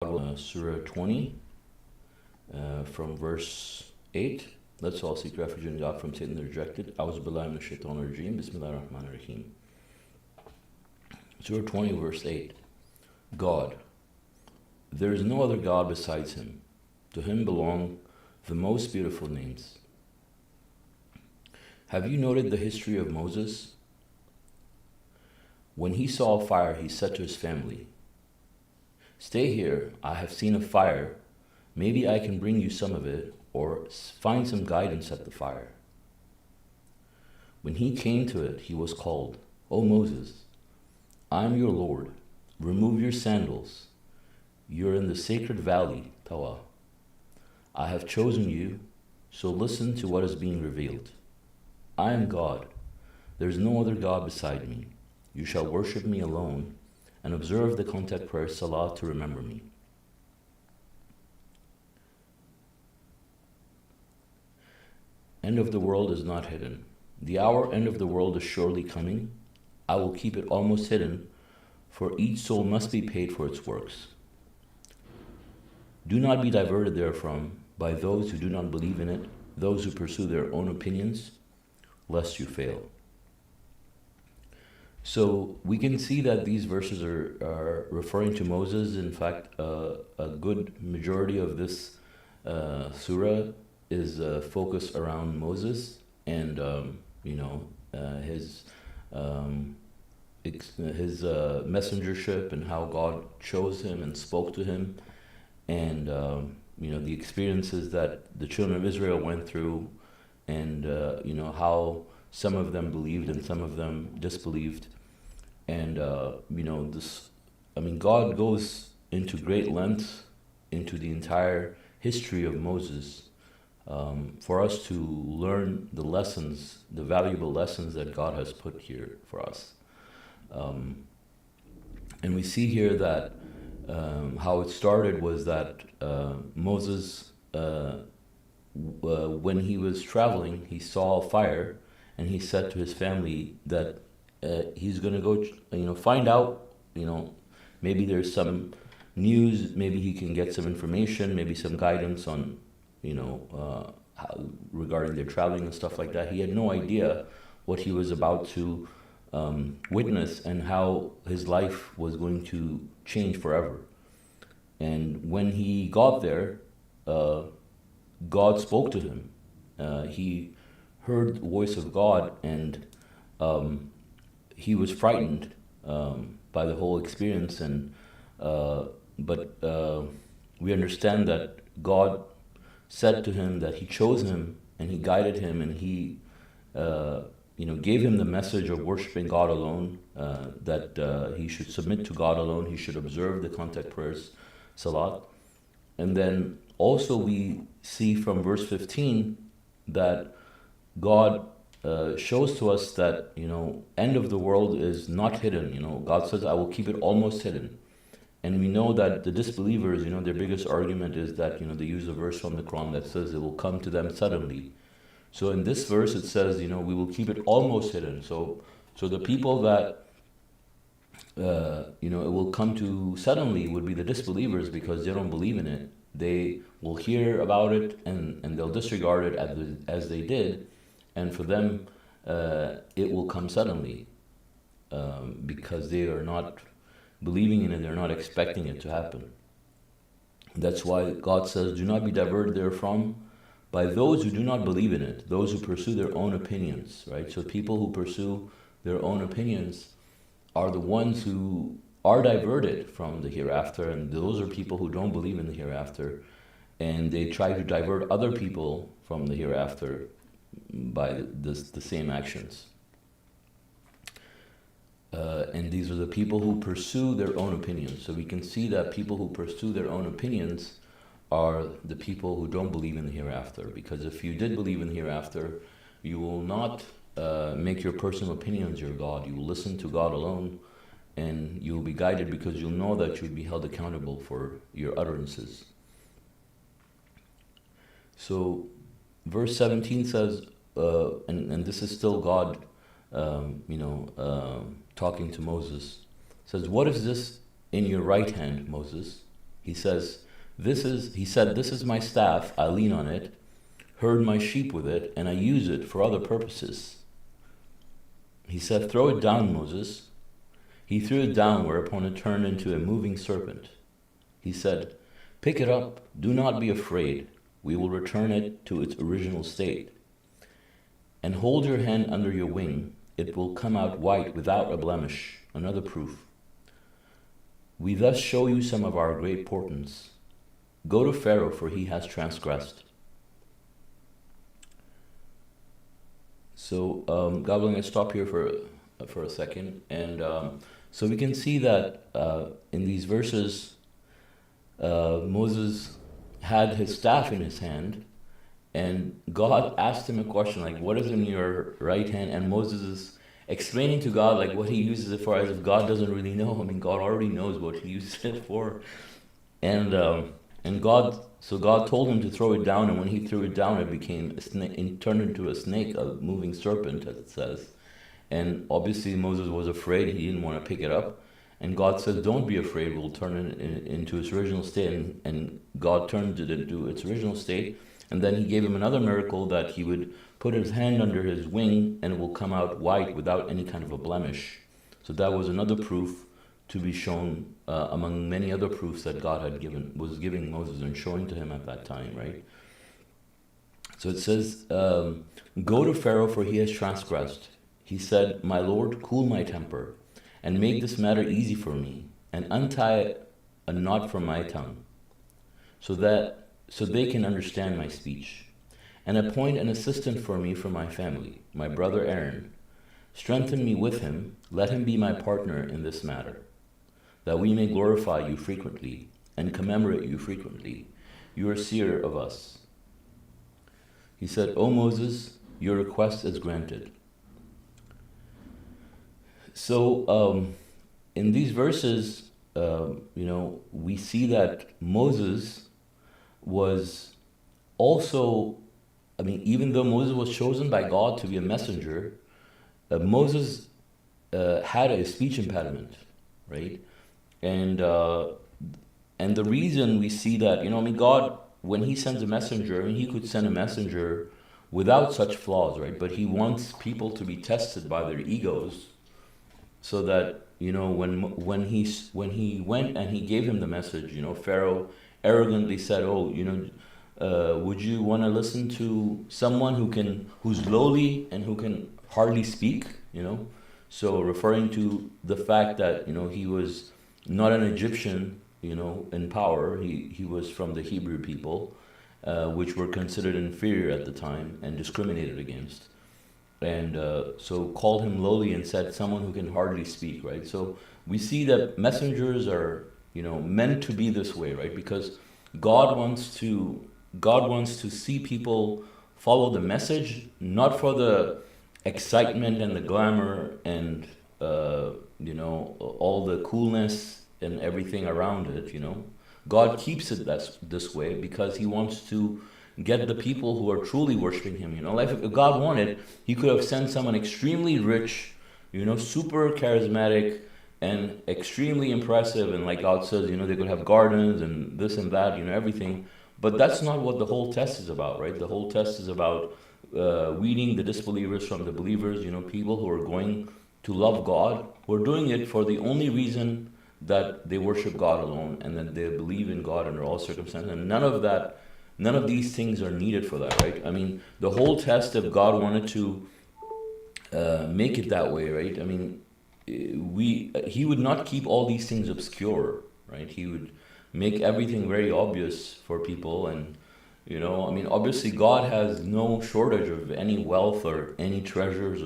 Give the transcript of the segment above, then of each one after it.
Surah 20 from verse 8. Let's all seek refuge in God from Satan the rejected. A'udhu billahi minash shaitanir rajeem. Bismillahir rahmanir rahim. Surah 20 verse 8. God. There is no other God besides Him. To Him belong the most beautiful names. Have you noted the history of Moses? When he saw a fire, he said to his family, "Stay here, I have seen a fire. Maybe I can bring you some of it, or find some guidance at the fire." When he came to it, he was called, "O Moses, I am your Lord. Remove your sandals. You're in the sacred valley, Tawa. I have chosen you, so listen to what is being revealed. I am God. There is no other God beside me. You shall worship me alone and observe the contact prayer Salah to remember me." End of the world is not hidden. The hour end of the world is surely coming. I will keep it almost hidden, for each soul must be paid for its works. Do not be diverted therefrom by those who do not believe in it, those who pursue their own opinions, lest you fail. So we can see that these verses are referring to Moses. In fact, a good majority of this surah is focused around Moses and his messengership and how God chose him and spoke to him, and the experiences that the children of Israel went through, and how some of them believed and some of them disbelieved. And God goes into great lengths into the entire history of Moses, for us to learn the lessons, the valuable lessons that God has put here for us. And we see here that how it started was that Moses, when he was traveling, he saw a fire, and he said to his family that he's going to go, find out, maybe there's some news, maybe he can get some information, maybe some guidance on, regarding their traveling and stuff like that. He had no idea what he was about to witness and how his life was going to change forever. And when he got there, God spoke to him. He heard the voice of God, and he was frightened by the whole experience. And but we understand that God said to him that He chose him and He guided him, and He gave him the message of worshiping God alone, that he should submit to God alone, he should observe the contact prayers, Salat. And then also we see from verse 15 that God shows to us that, end of the world is not hidden. God says, "I will keep it almost hidden." And we know that the disbelievers, their biggest argument is that, they use a verse from the Quran that says it will come to them suddenly. So in this verse it says, we will keep it almost hidden. So the people that, it will come to suddenly would be the disbelievers, because they don't believe in it. They will hear about it and they'll disregard it as they did. And for them, it will come suddenly, because they are not believing in it, they're not expecting it to happen. That's why God says, "Do not be diverted therefrom by those who do not believe in it, those who pursue their own opinions," right? So people who pursue their own opinions are the ones who are diverted from the hereafter, and those are people who don't believe in the hereafter, and they try to divert other people from the hereafter by the same actions. And these are the people who pursue their own opinions. So we can see that people who pursue their own opinions are the people who don't believe in the hereafter. Because if you did believe in the hereafter, you will not make your personal opinions your God. You will listen to God alone, and you will be guided, because you'll know that you'll be held accountable for your utterances. So verse 17 says, and this is still God, talking to Moses, says, "What is this in your right hand, Moses?" He says, he said, this is my staff, I lean on it, herd my sheep with it, and I use it for other purposes. He said, throw it down, Moses. He threw it down, whereupon it turned into a moving serpent. He said, pick it up, do not be afraid. We will return it to its original state. And hold your hand under your wing. It will come out white without a blemish. Another proof. We thus show you some of our great portents. Go to Pharaoh, for he has transgressed. So, God willing, I stop here for a second. And so we can see that in these verses, Moses had his staff in his hand, and God asked him a question like, what is in your right hand? And Moses is explaining to God like what he uses it for, as if God doesn't really know. I mean, God already knows what he uses it for. And God told him to throw it down, and when he threw it down, it became a snake, it turned into a snake, a moving serpent, as it says. And obviously Moses was afraid, he didn't want to pick it up. And God says, don't be afraid, we'll turn it into its original state. And God turned it into its original state. And then he gave him another miracle, that he would put his hand under his wing and it will come out white without any kind of a blemish. So that was another proof to be shown among many other proofs that God was giving Moses and showing to him at that time, right? So it says, go to Pharaoh, for he has transgressed. He said, my Lord, cool my temper, and make this matter easy for me, and untie a knot from my tongue, so they can understand my speech, and appoint an assistant for me from my family, my brother Aaron. Strengthen me with him, let him be my partner in this matter, that we may glorify you frequently, and commemorate you frequently. You are seer of us. He said, O Moses, your request is granted. So in these verses, we see that Moses was also, even though Moses was chosen by God to be a messenger, Moses had a speech impediment, right? And the reason we see that, God, when he sends a messenger, he could send a messenger without such flaws, right? But he wants people to be tested by their egos, so that, when he went and he gave him the message, Pharaoh arrogantly said, would you want to listen to someone who's lowly and who can hardly speak, So referring to the fact that, he was not an Egyptian, in power. He was from the Hebrew people, which were considered inferior at the time and discriminated against. And so called him lowly and said, someone who can hardly speak, right? So we see that messengers are, meant to be this way, right? Because God wants to see people follow the message, not for the excitement and the glamour and all the coolness and everything around it. God keeps it this way because he wants to get the people who are truly worshiping him. Like if God wanted, he could have sent someone extremely rich, super charismatic and extremely impressive, and like God says, they could have gardens and this and that, everything. But that's not what the whole test is about, right? The whole test is about weeding the disbelievers from the believers, people who are going to love God, who are doing it for the only reason that they worship God alone and that they believe in God under all circumstances. And none of these things are needed for that, right? The whole test, if God wanted to make it that way, right? He would not keep all these things obscure, right? He would make everything very obvious for people. And obviously God has no shortage of any wealth or any treasures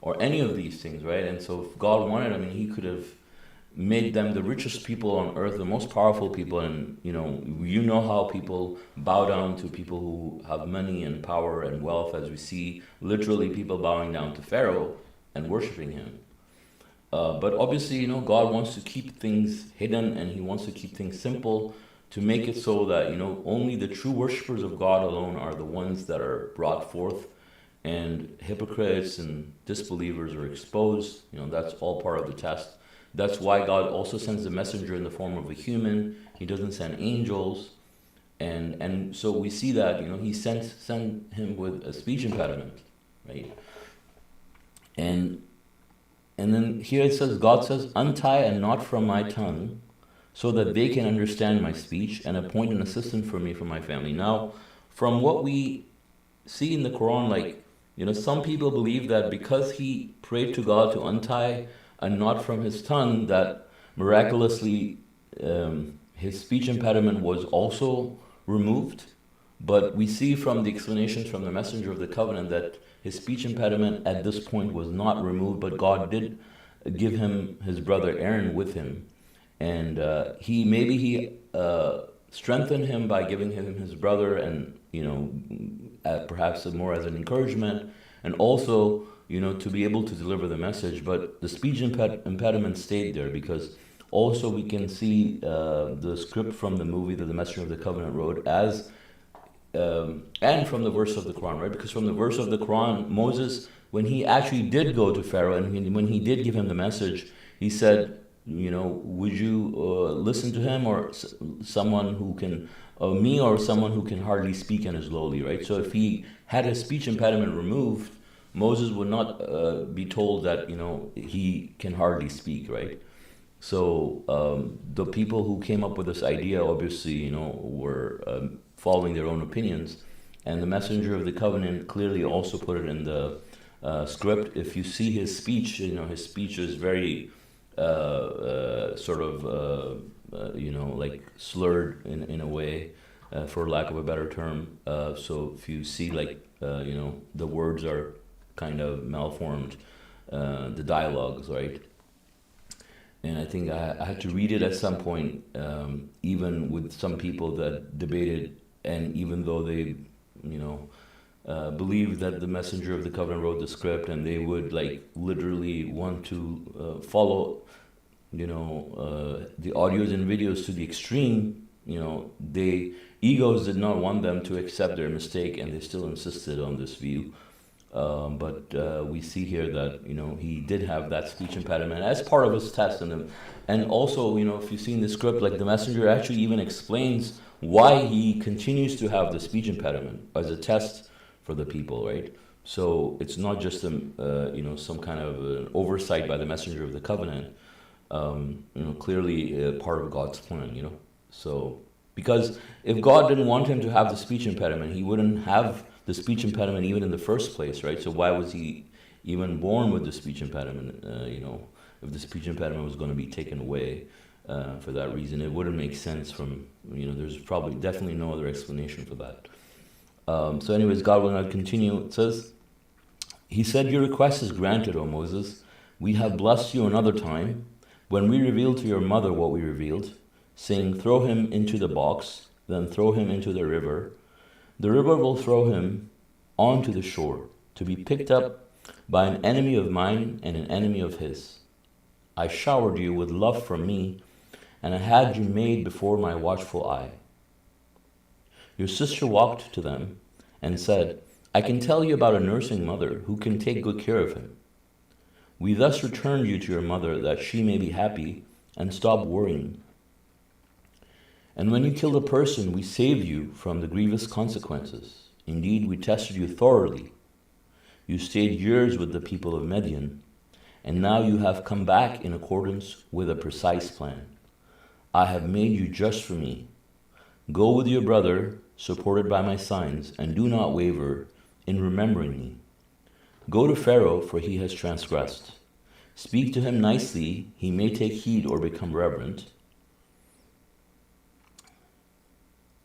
or any of these things, right? And so if God wanted, he could have made them the richest people on earth, the most powerful people. And how people bow down to people who have money and power and wealth, as we see literally people bowing down to Pharaoh and worshiping him. But obviously, God wants to keep things hidden, and he wants to keep things simple, to make it so that, only the true worshipers of God alone are the ones that are brought forth, and hypocrites and disbelievers are exposed. That's all part of the test, That's why God also sends the messenger in the form of a human. He doesn't send angels. And so we see that, he sent him with a speech impediment, right? And then here it says, God says, untie a knot from my tongue so that they can understand my speech, and appoint an assistant for me from my family. Now, from what we see in the Quran, some people believe that because he prayed to God to untie a knot from his tongue, that miraculously his speech impediment was also removed. But we see from the explanations from the Messenger of the Covenant that his speech impediment at this point was not removed, but God did give him his brother Aaron with him. And he strengthened him by giving him his brother, and perhaps more as an encouragement, and also to be able to deliver the message. But the speech impediment stayed there, because also we can see the script from the movie that the Messenger of the Covenant wrote as and from the verse of the Quran, right? Because from the verse of the Quran, Moses, when he actually did go to Pharaoh, and when he did give him the message, he said, would you listen to him, or someone who can, me, or someone who can hardly speak and is lowly, right? So if he had his speech impediment removed, Moses would not be told that, he can hardly speak, right? So the people who came up with this idea, obviously, were following their own opinions. And the Messenger of the Covenant clearly also put it in the script. If you see his speech, his speech is very like slurred in a way, for lack of a better term. So if you see the words are kind of malformed, the dialogues, right? And I think I had to read it at some point, even with some people that debated, and even though they, believed that the Messenger of the Covenant wrote the script, and they would literally want to follow, the audios and videos to the extreme. Egos did not want them to accept their mistake, and they still insisted on this view. But we see here that he did have that speech impediment as part of his test, and also if you see in the script, the messenger actually even explains why he continues to have the speech impediment as a test for the people, right? So it's not just some kind of an oversight by the messenger of the covenant. Clearly part of God's plan. So because if God didn't want him to have the speech impediment, he wouldn't have the speech impediment even in the first place, right? So why was he even born with the speech impediment? If the speech impediment was going to be taken away for that reason, it wouldn't make sense from, there's probably definitely no other explanation for that. So anyways, God will not continue. It says, he said, your request is granted, O Moses. We have blessed you another time when we revealed to your mother what we revealed, saying, throw him into the box, then throw him into the river. The river will throw him onto the shore, to be picked up by an enemy of mine and an enemy of his. I showered you with love from me, and I had you made before my watchful eye. Your sister walked to them and said, I can tell you about a nursing mother who can take good care of him. We thus returned you to your mother that she may be happy and stop worrying. And when you killed a person, we saved you from the grievous consequences. Indeed, we tested you thoroughly. You stayed years with the people of Midian, and now you have come back in accordance with a precise plan. I have made you just for me. Go with your brother, supported by my signs, and do not waver in remembering me. Go to Pharaoh, for he has transgressed. Speak to him nicely, he may take heed or become reverent.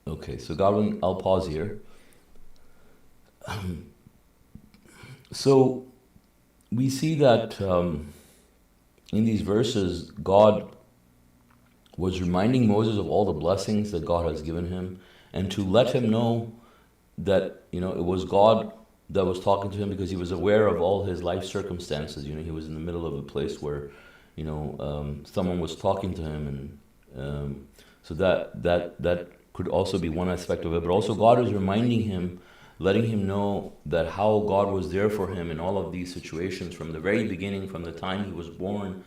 Okay, so God, I'll pause here. So we see that in these verses, God was reminding Moses of all the blessings that God has given him, and to let him know that it was God that was talking to him, because he was aware of all his life circumstances. He was in the middle of a place where someone was talking to him, and so that could also be one aspect of it. But also God is reminding him, letting him know that how God was there for him in all of these situations from the very beginning, from the time he was born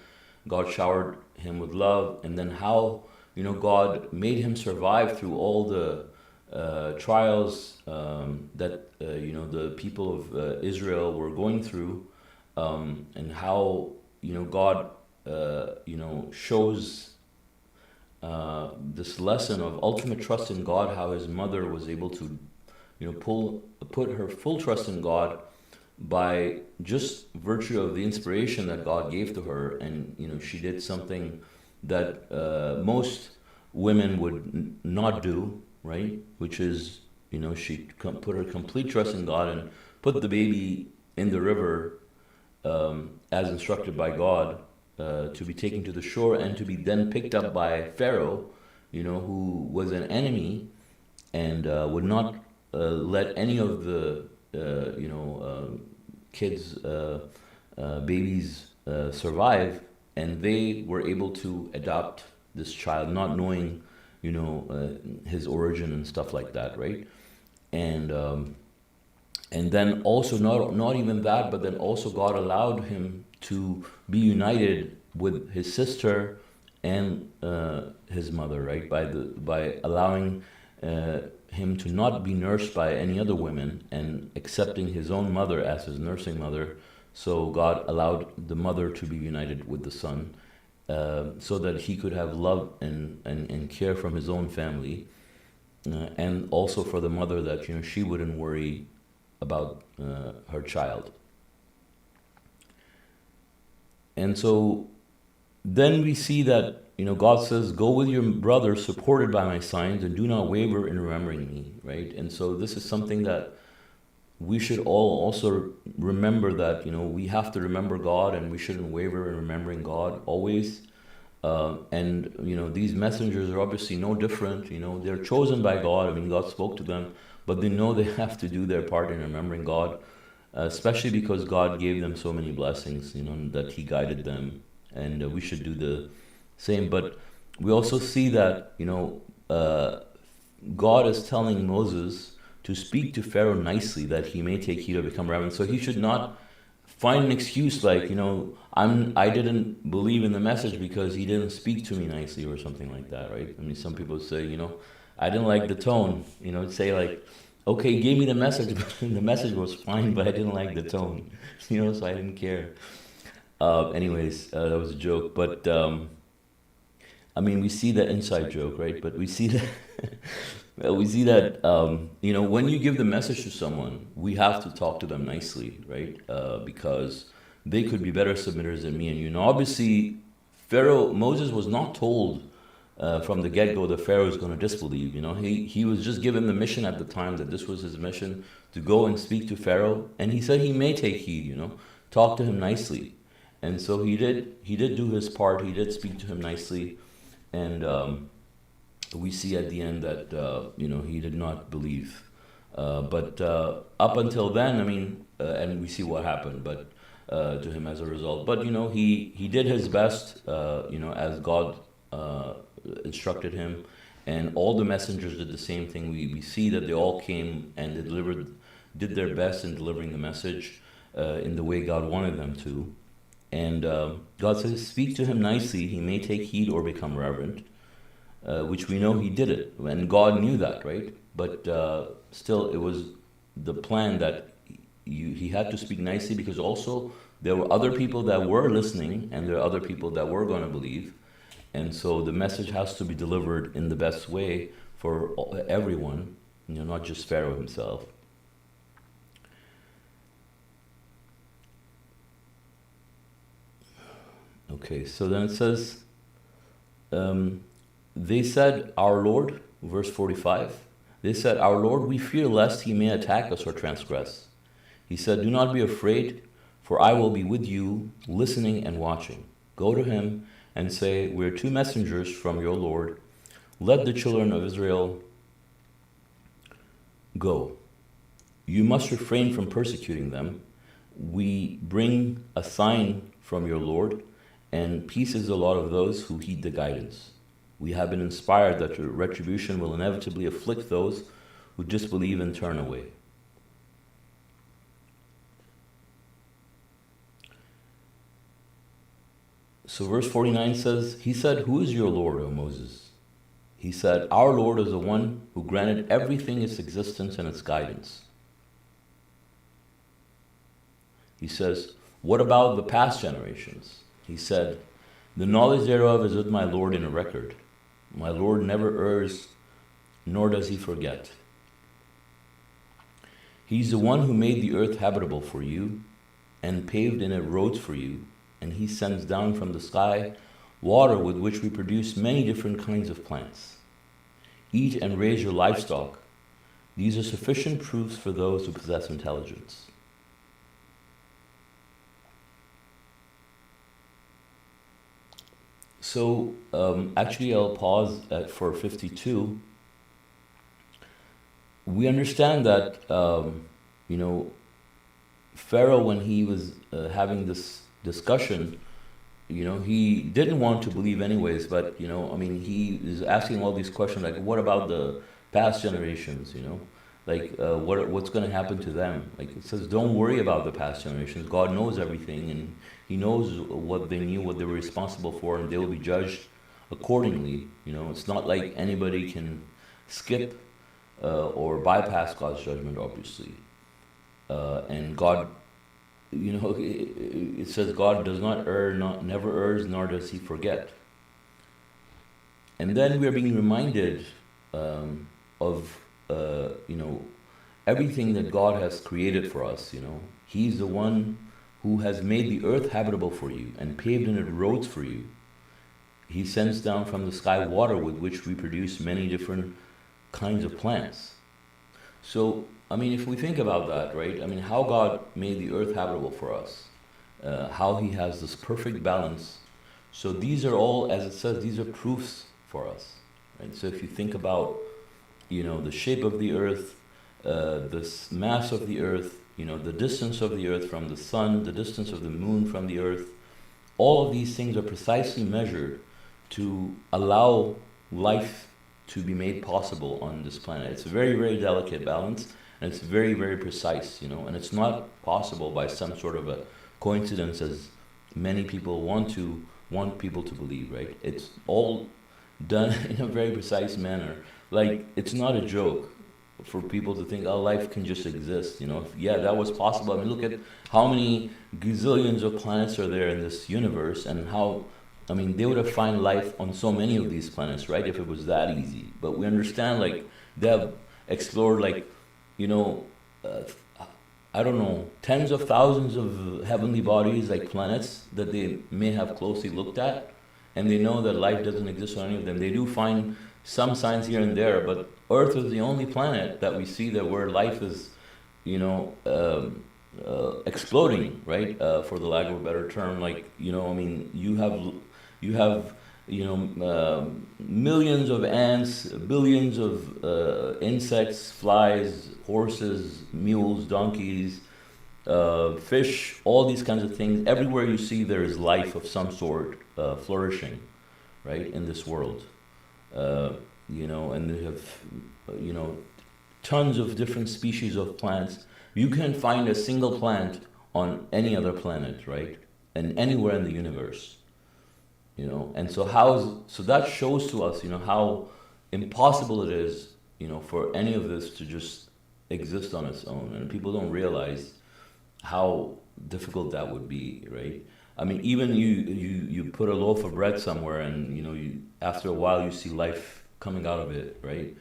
God showered him with love, and then how, God made him survive through all the trials that, the people of Israel were going through, and how, God, shows this lesson of ultimate trust in God, how his mother was able to, put her full trust in God by just virtue of the inspiration that God gave to her. And, she did something that most women would not do, right? Which is, she put her complete trust in God and put the baby in the river as instructed by God, to be taken to the shore and to be then picked up by Pharaoh, who was an enemy and would not let any of the, kids, babies survive. And they were able to adopt this child, not knowing, his origin and stuff like that, right? And then also not even that, but then also God allowed him to be united with his sister and his mother, right? By allowing him to not be nursed by any other women and accepting his own mother as his nursing mother. So God allowed the mother to be united with the son, so that he could have love and care from his own family, and also for the mother that she wouldn't worry about her child. And so then we see that God says, "Go with your brother, supported by my signs, and do not waver in remembering me." Right? And so this is something that we should all also remember, that we have to remember God, and we shouldn't waver in remembering God always. And these messengers are obviously no different. They're chosen by God. I mean, God spoke to them, but they know they have to do their part in remembering God, especially because God gave them so many blessings, that He guided them, and we should do the same. But we also see that God is telling Moses to speak to Pharaoh nicely, that he may take heed or become reverent. So he should not find an excuse like, I didn't believe in the message because he didn't speak to me nicely or something like that, right? I mean, some people say, I didn't like the tone, say like, okay, he gave me the message, but the message was fine, but I didn't like the tone, so I didn't care. Anyways, that was a joke, but I mean, we see that inside joke, right? But we see that when you give the message to someone, we have to talk to them nicely, right? Because they could be better submitters than me and you. Now, obviously, Moses was not told from the get-go that Pharaoh is going to disbelieve. He was just given the mission at the time, that this was his mission, to go and speak to Pharaoh, and he said he may take heed. Talk to him nicely, and so he did. He did do his part. He did speak to him nicely, and we see at the end that he did not believe. But up until then, I mean, and we see what happened, but to him as a result. But he did his best, as God instructed him, and all the messengers did the same thing. We see that they all came and did their best in delivering the message in the way God wanted them to. And God says, "Speak to him nicely; he may take heed or become reverent." Which we know he did it, and God knew that, right? But still, it was the plan that he had to speak nicely, because also there were other people that were listening, and there are other people that were going to believe, and so the message has to be delivered in the best way for everyone, not just Pharaoh himself. Okay, so then it says, they said, "Our Lord," verse 45, they said, "Our Lord, we fear lest he may attack us or transgress." He said, "Do not be afraid, for I will be with you, listening and watching. Go to him and say, 'We are two messengers from your Lord. Let the children of Israel go. You must refrain from persecuting them. We bring a sign from your Lord, and peace is the lot of those who heed the guidance. We have been inspired that your retribution will inevitably afflict those who disbelieve and turn away." So verse 49 says, he said, "Who is your Lord, O Moses?" He said, "Our Lord is the one who granted everything its existence and its guidance." He says, "What about the past generations?" He said, "The knowledge thereof is with my Lord in a record. My Lord never errs, nor does he forget. He's the one who made the earth habitable for you and paved in it roads for you, and he sends down from the sky water with which we produce many different kinds of plants. Eat and raise your livestock. These are sufficient proofs for those who possess intelligence." So actually I'll pause for 52. We understand that, Pharaoh, when he was having this discussion, he didn't want to believe anyways, but, he is asking all these questions, like, what about the past generations, Like, what's going to happen to them? Like, it says, don't worry about the past generations. God knows everything, and he knows what they knew, what they were responsible for, and they will be judged accordingly. It's not like anybody can skip or bypass God's judgment, obviously. And God, it says God does not err, never errs, nor does he forget. And then we are being reminded of everything that God has created for us. He's the one who has made the earth habitable for you and paved in it roads for you. He sends down from the sky water with which we produce many different kinds of plants. So, if we think about that, right? How God made the earth habitable for us, how he has this perfect balance. So these are all, as it says, these are proofs for us, right? So if you think about, the shape of the earth, the mass of the earth, the distance of the earth from the sun, the distance of the moon from the earth, all of these things are precisely measured to allow life to be made possible on this planet. It's a very, very delicate balance, and it's very, very precise, and it's not possible by some sort of a coincidence, as many people want people to believe, right? It's all done in a very precise manner. Like, it's not a joke for people to think, oh, life can just exist, Yeah, that was possible. Look at how many gazillions of planets are there in this universe, and how, they would have found life on so many of these planets, right, if it was that easy. But we understand, like, they have explored, like, I don't know, tens of thousands of heavenly bodies, like planets, that they may have closely looked at, and they know that life doesn't exist on any of them. They do find some signs here and there, but Earth is the only planet that we see that where life is, exploding, right? For the lack of a better term, like, you have millions of ants, billions of insects, flies, horses, mules, donkeys, fish, all these kinds of things. Everywhere you see, there is life of some sort flourishing, right, in this world. And they have, tons of different species of plants. You can find a single plant on any other planet, right, and anywhere in the universe. And so that shows to us, how impossible it is, for any of this to just exist on its own. And people don't realize how difficult that would be, right? Even you put a loaf of bread somewhere, and after a while you see life coming out of it, right?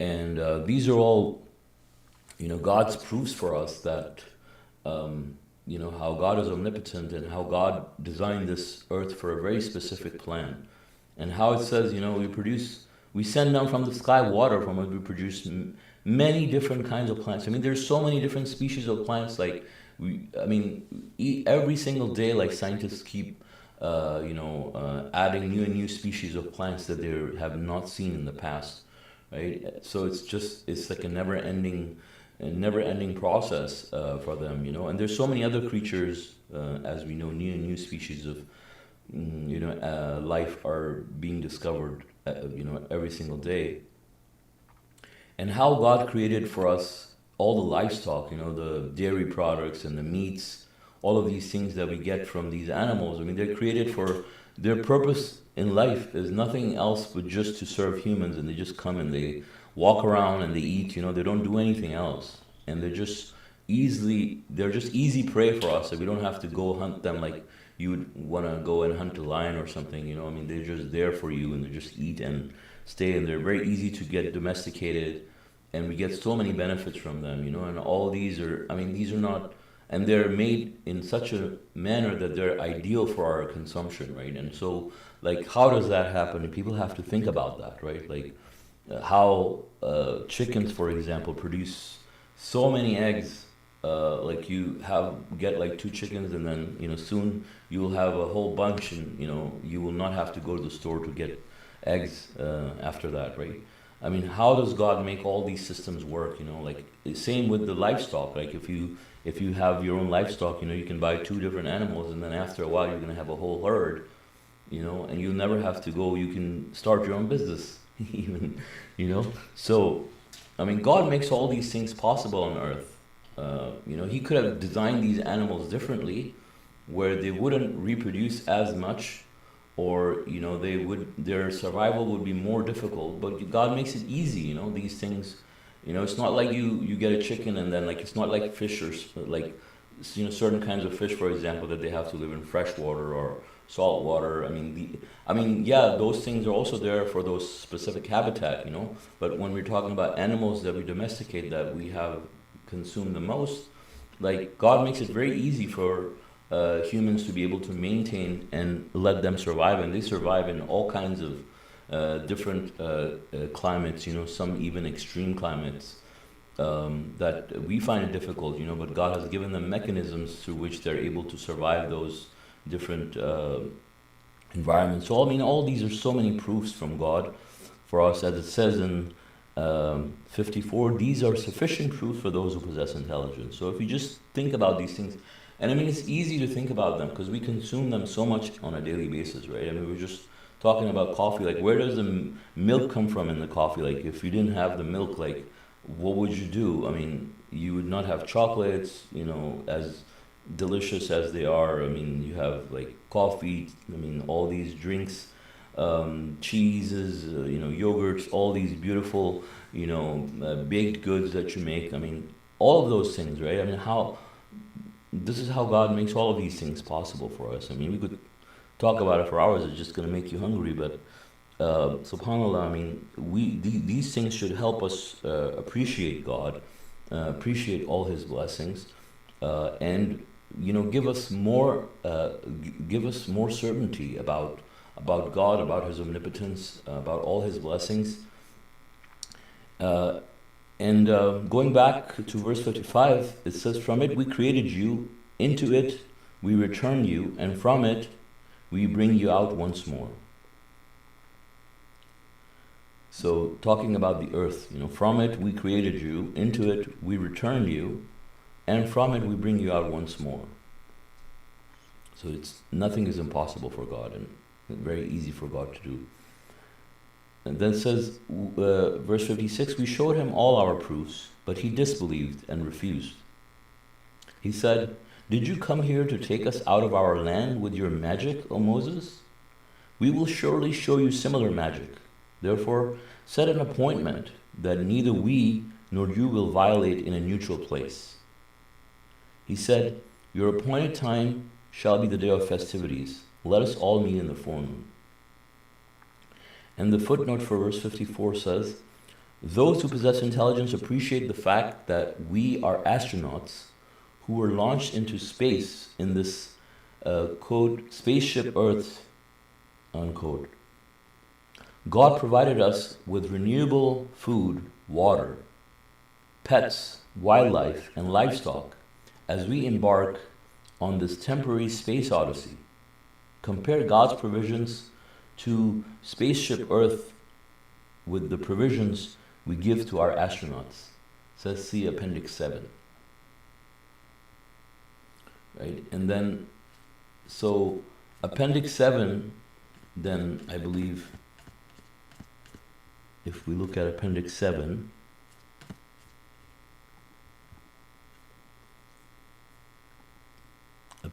And these are all, God's proofs for us that, how God is omnipotent, and how God designed this earth for a very specific plan, and how it says, we send down from the sky water from which we produce many different kinds of plants. There's so many different species of plants. Like, every single day, like, scientists keep, adding new and new species of plants that they have not seen in the past, right? So it's like a never-ending process for them, And there's so many other creatures, as we know, new and new species of, life are being discovered, every single day. And how God created for us all the livestock, the dairy products and the meats, all of these things that we get from these animals. I mean, they're created for their purpose in life is nothing else but just to serve humans, and they just come and they walk around and they eat. You know, they don't do anything else, and they're just easy prey for us. So we don't have to go hunt them like you would want to go and hunt a lion or something. You know, I mean, they're just there for you, and they just eat and stay, and they're very easy to get domesticated, and we get so many benefits from them. You know, and all these are, I mean, these are not, and they're made in such a manner that they're ideal for our consumption, right? And so, like, how does that happen? And people have to think about that, right? Like, how chickens, for example, produce so many eggs. Like you get like two chickens, and then soon you will have a whole bunch, and you will not have to go to the store to get eggs after that, right? I mean, how does God make all these systems work? Like same with the livestock. Like if you have your own livestock, you can buy two different animals, and then after a while you're gonna have a whole herd, and you'll never have to go. You can start your own business, even, So, I mean, God makes all these things possible on earth. He could have designed these animals differently, where they wouldn't reproduce as much, or their survival would be more difficult. But God makes it easy. These things. It's not like you get a chicken and then, like, it's not like fish or like certain kinds of fish, for example, that they have to live in fresh water or salt water. Yeah, those things are also there for those specific habitat. But when we're talking about animals that we domesticate, that we have consumed the most, like, God makes it very easy for humans to be able to maintain and let them survive, and they survive in all kinds of different climates. Some even extreme climates that we find it difficult. But God has given them mechanisms through which they're able to survive those different environments. So I mean, all these are so many proofs from God for us, as it says in 54. These are sufficient proof for those who possess intelligence. So if you just think about these things, and I mean, it's easy to think about them because we consume them so much on a daily basis, right? I mean, we're just talking about coffee. Like, where does the milk come from in the coffee? Like, if you didn't have the milk, like, what would you do? I mean, you would not have chocolates, as delicious as they are. I mean, you have like coffee. I mean, all these drinks, cheeses, yogurts, all these beautiful, baked goods that you make. I mean, all of those things, right? I mean, this is how God makes all of these things possible for us. I mean, we could talk about it for hours. It's just going to make you hungry, but subhanallah, I mean, these things should help us appreciate God, appreciate all His blessings, and give us more certainty about God, about His omnipotence, about all His blessings. And going back to verse 55, it says, "From it we created you, into it we return you, and from it we bring you out once more." So talking about the earth, from it we created you, into it we return you, and from it we bring you out once more. So nothing is impossible for God, and very easy for God to do. And then it says, verse 56, "We showed him all our proofs, but he disbelieved and refused. He said, 'Did you come here to take us out of our land with your magic, O Moses? We will surely show you similar magic. Therefore, set an appointment that neither we nor you will violate in a neutral place.' He said, 'Your appointed time shall be the day of festivities. Let us all meet in the forenoon.'" And the footnote for verse 54 says, "Those who possess intelligence appreciate the fact that we are astronauts who were launched into space in this, quote, spaceship Earth, unquote. God provided us with renewable food, water, pets, wildlife, and livestock as we embark on this temporary space odyssey. Compare God's provisions to spaceship Earth with the provisions we give to our astronauts." Says, see Appendix 7. Right? And then, so Appendix 7, then I believe, if we look at Appendix 7,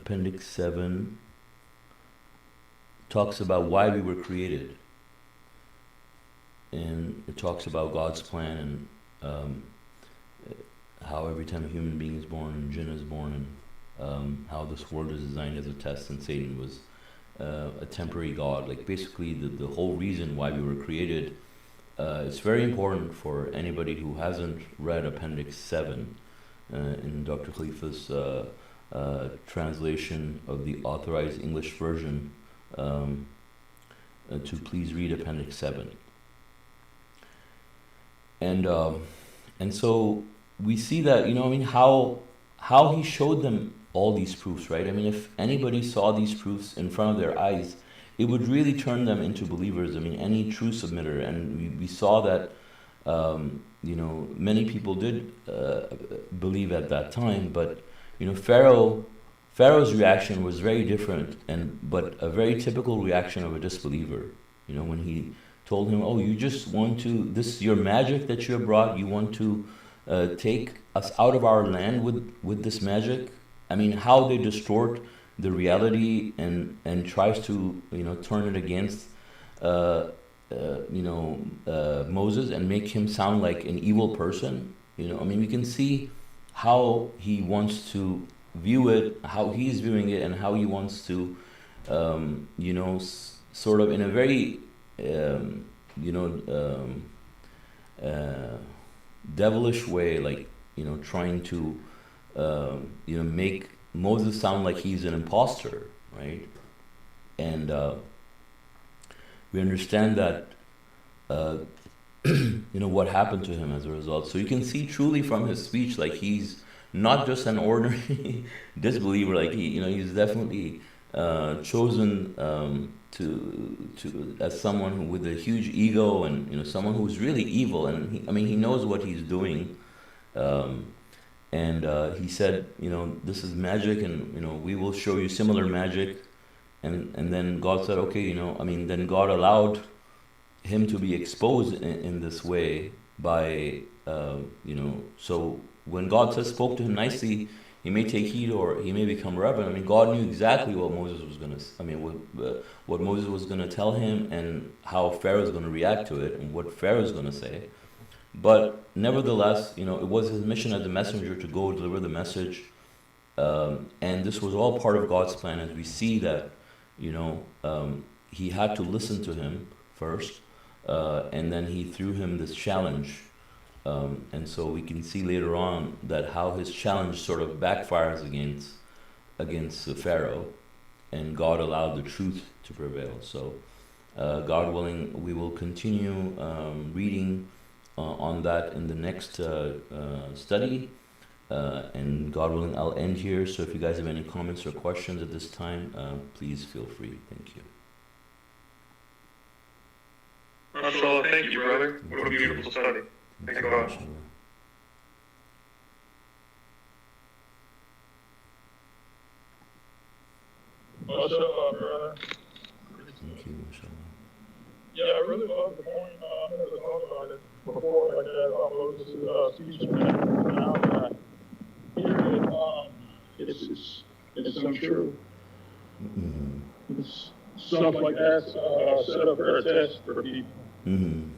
Appendix 7 talks about why we were created. And it talks about God's plan and how every time a human being is born and jinn is born, and how this world is designed as a test, and Satan was a temporary god. Like basically the whole reason why we were created. It's very important for anybody who hasn't read Appendix 7 in Dr. Khalifa's translation of the authorized English version, to please read Appendix 7. And so we see that, you know, I mean, how he showed them all these proofs, right? I mean, if anybody saw these proofs in front of their eyes, it would really turn them into believers. I mean, any true submitter. And we saw that, you know, many people did believe at that time, but, you know, Pharaoh's reaction was very different, but a very typical reaction of a disbeliever. You know, when he told him, oh, you just want to, this your magic that you have brought, you want to take us out of our land with this magic? I mean, how they distort the reality and tries to, you know, turn it against Moses and make him sound like an evil person. You know, I mean, we can see how he wants to view it, how he's viewing it, and how he wants to, sort of in a very, devilish way, like, you know, trying to, make Moses sound like he's an imposter, right? And we understand that, what happened to him as a result. So you can see truly from his speech, like he's not just an ordinary disbeliever. Like he's definitely chosen to as someone who, with a huge ego, and someone who's really evil. And he knows what he's doing. And he said, this is magic, and we will show you similar magic. And then God said, okay, then God allowed him to be exposed in this way by, so when God spoke to him nicely, he may take heed or he may become rebel. God knew exactly what Moses was going to, what Moses was going to tell him, and how Pharaoh was going to react to it, and what Pharaoh is going to say. But nevertheless, it was his mission as a messenger to go deliver the message. And this was all part of God's plan, as we see that, he had to listen to him first, and then he threw him this challenge. And so we can see later on that how his challenge sort of backfires against the Pharaoh, and God allowed the truth to prevail. So, God willing, we will continue reading on that in the next study. And God willing, I'll end here. So if you guys have any comments or questions at this time, please feel free. Thank you. MashaAllah, thank you, brother. What a beautiful study. Thank God. MashaAllah, brother. Thank you, mashallah. Yeah, I really love the point. I never thought about it before, like that, about Moses' speech. Now that I hear it, it's so true. Mm-hmm. It's stuff like that set up for a test for people. Mm-hmm.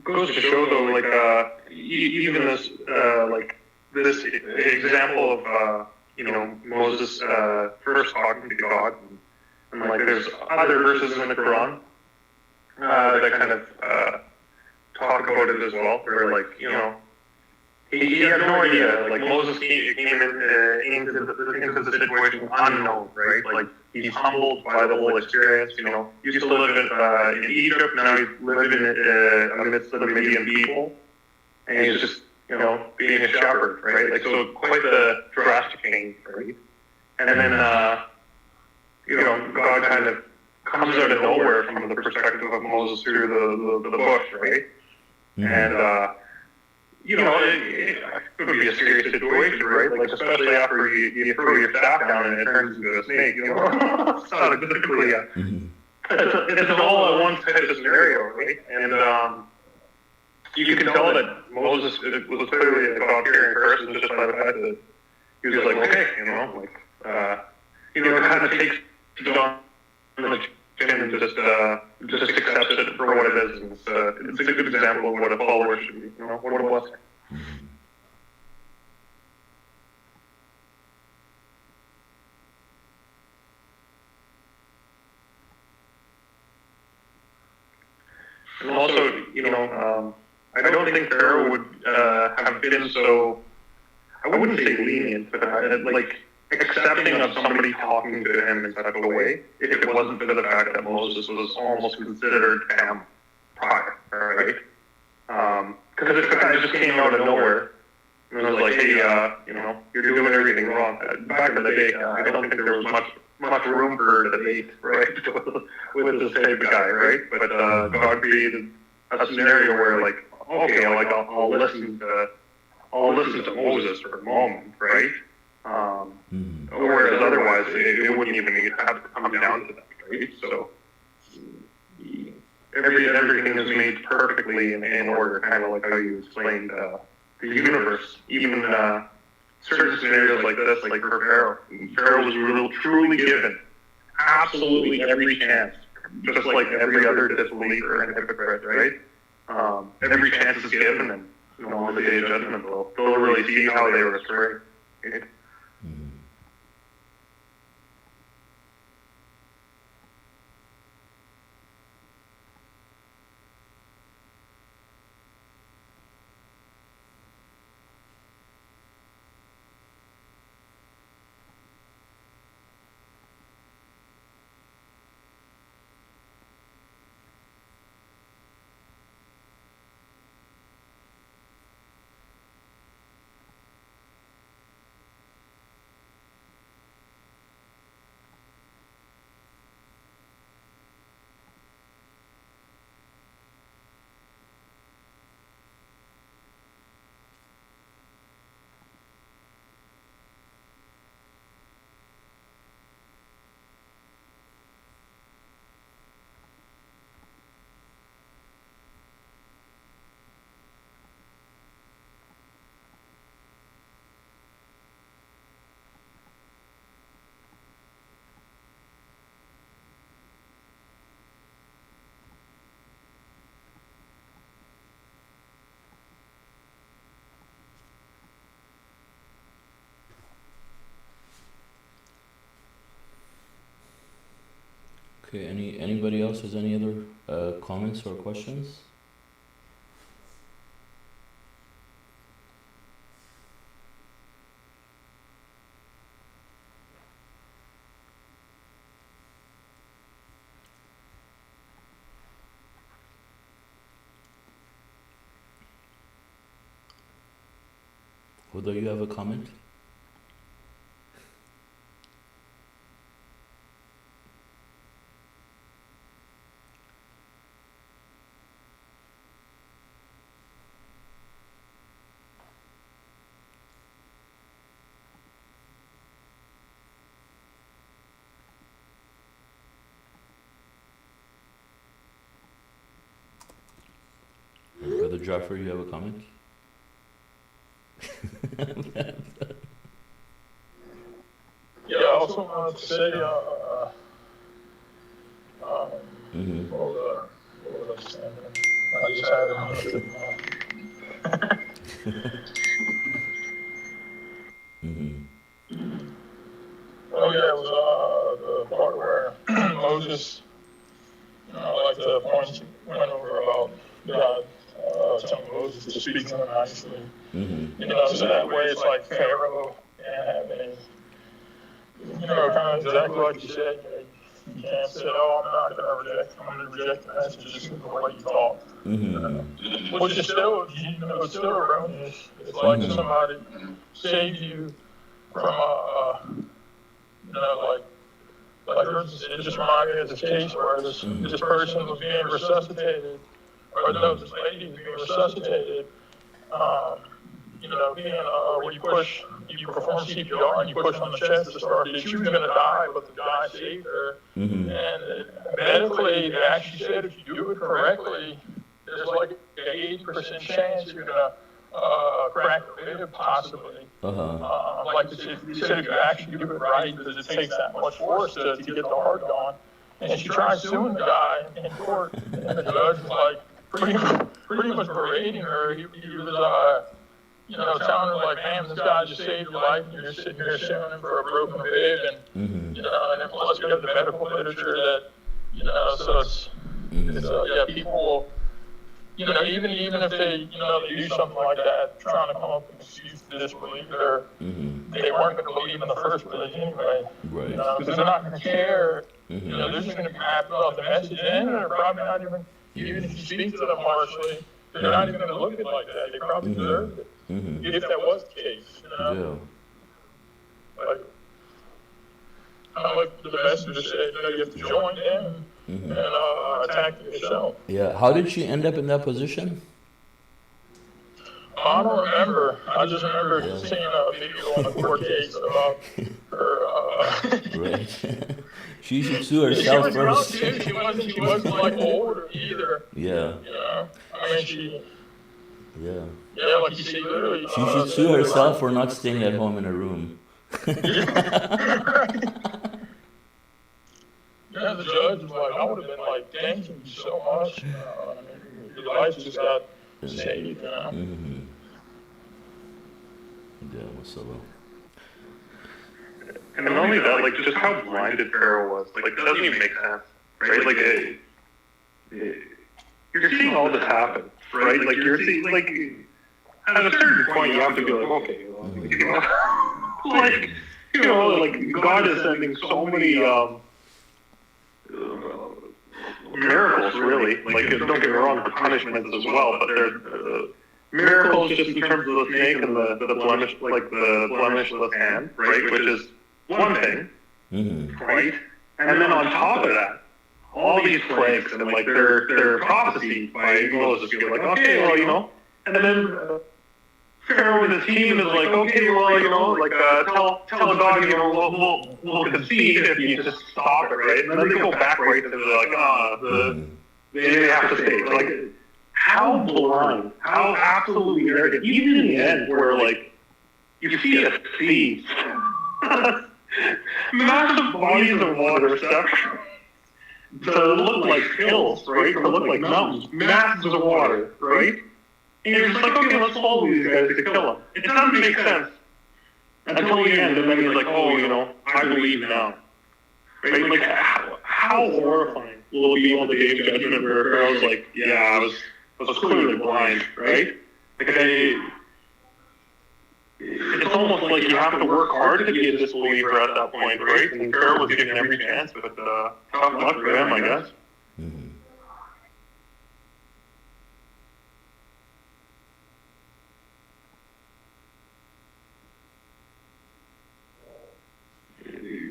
Goes to show though, like even this this example of Moses first talking to God, and like there's other verses in the Quran that kind of talk about it as well, where like he had no idea. Like Moses came into the situation unknown, right? Like he's humbled by the whole experience. Used to live in Egypt, now he's living amidst the Midian people, and he's just being a shepherd, right? Like, so quite the drastic change, right? And then, God kind of comes out of nowhere from the perspective of Moses through the bush, right? And, it could be a serious situation, right? Like, especially after you throw your staff down and it turns into a snake, It's not exactly it's an all-at-once type of scenario, right? And you can tell that Moses was clearly a God-fearing person just by the fact that he was like, okay, kind of takes it on the chin and just accepts it for what it is. And it's a good example of what a follower should be, what a blessing. And also, I don't think Pharaoh would have been so, I wouldn't say lenient, but like accepting of somebody talking to him in such a way, if it wasn't for the fact that Moses was almost considered family prior, right? Because if the guy just came out of nowhere and was like, hey, you're doing everything wrong. Back in the day, I don't think there was much room for debate, right, with this type of guy, right? But God created a scenario where, like, okay, like I'll listen to Moses for a moment, right? Whereas otherwise, it wouldn't even have to come down to that, right? So everything is made perfectly in order, kind of like how you explained the universe. Even certain scenarios like this, like for Pharaoh. Pharaoh was truly given absolutely every chance, just like every other disbeliever and hypocrite, right? Every chance is given, and on the day of judgment, they'll really see how they were astray. Right? Okay, anybody else has any other comments or questions? Whether you have a comment? Brother Jaffer, you have a comment? Yeah, I also wanted to say, what was I saying? I just had it on the tip of Oh yeah, it was the part where Moses, like the points went over about God telling Moses to speak to him nicely. So that way it's like Pharaoh can't have any, kind of exactly like you said, you can't say, oh, I'm not going to reject, I'm going and reject the message just the way you talk. Mm-hmm. Which is still, it's still erroneous. It's like if somebody saved you from like for instance, it just reminded me of this case where this person was being resuscitated, or no, this lady was being resuscitated. Where you perform CPR and you push on the chest to start it. She was going to die, but the guy saved her. Mm-hmm. And medically, they actually said if you do it correctly, there's like an 80% chance you're going to crack a rib, possibly. Like they said, if you actually do it right, because it takes that much force to get the heart going. And she tried suing the guy in court, and the judge was like pretty much berating her. He was telling her like, man, this guy just saved your life, and you're sitting here suing him for a broken rib, and and then plus we have the medical literature that, so it's people, even if they, they do something like that, trying to come up with an excuse to disbelieve it, or they weren't going to believe in the first place anyway, Right. Because they're not going to care, they're just going to be happy about the message, and they're probably not even if you speak to them harshly, they're not even going to look at it like that. They probably deserve it. If that was the case, Yeah. Like the messenger said, you have to join them and attack yourself. Yeah. How did she end up in that position? I don't remember. I just remember seeing a video on the court case about her. Right. She should sue herself she was first. Young, too. She wasn't like older either. Yeah. I mean, she. Yeah. Yeah, like you see, literally. She should sue herself for not staying at home in her room. Yeah, the judge was like, I would have been like, thank you so much. Your life just got saved. Yeah, what's up? And not only that, like, just how blinded Pharaoh was. Like, it doesn't even make sense, right? Like, you're seeing all this happen, right? Like, you're seeing, like, at a certain point, you have to be like, okay, like, God is sending so many miracles, really. Like, don't get me wrong, for punishments as well, but they're miracles just in terms of the snake and the blemish, like the blemishless hand, right? Which is one thing, right? And then on top of that, all these plagues and like they're prophesied by Moses. You're like, okay, well, and then Pharaoh and his team is like, okay, well, like tell God, we'll concede if you just stop it, right? And then they go back right to they have to stay. Like, how blind, how absolutely arrogant. Even in the end, where like you see a sea, massive bodies of water separate to look like hills, right? To look like mountains, masses of water, right? And you're just like, okay, let's follow these guys to kill them. It doesn't make sense until the end, and then he's like, oh, I believe now, right? Like, how horrifying will it be on the day of judgment where Pharaoh's like, yeah, I was clearly blind, right? Like, it's almost like you have to work hard to be a disbeliever at that point, right? And Pharaoh was given every chance, but tough luck for them, I guess.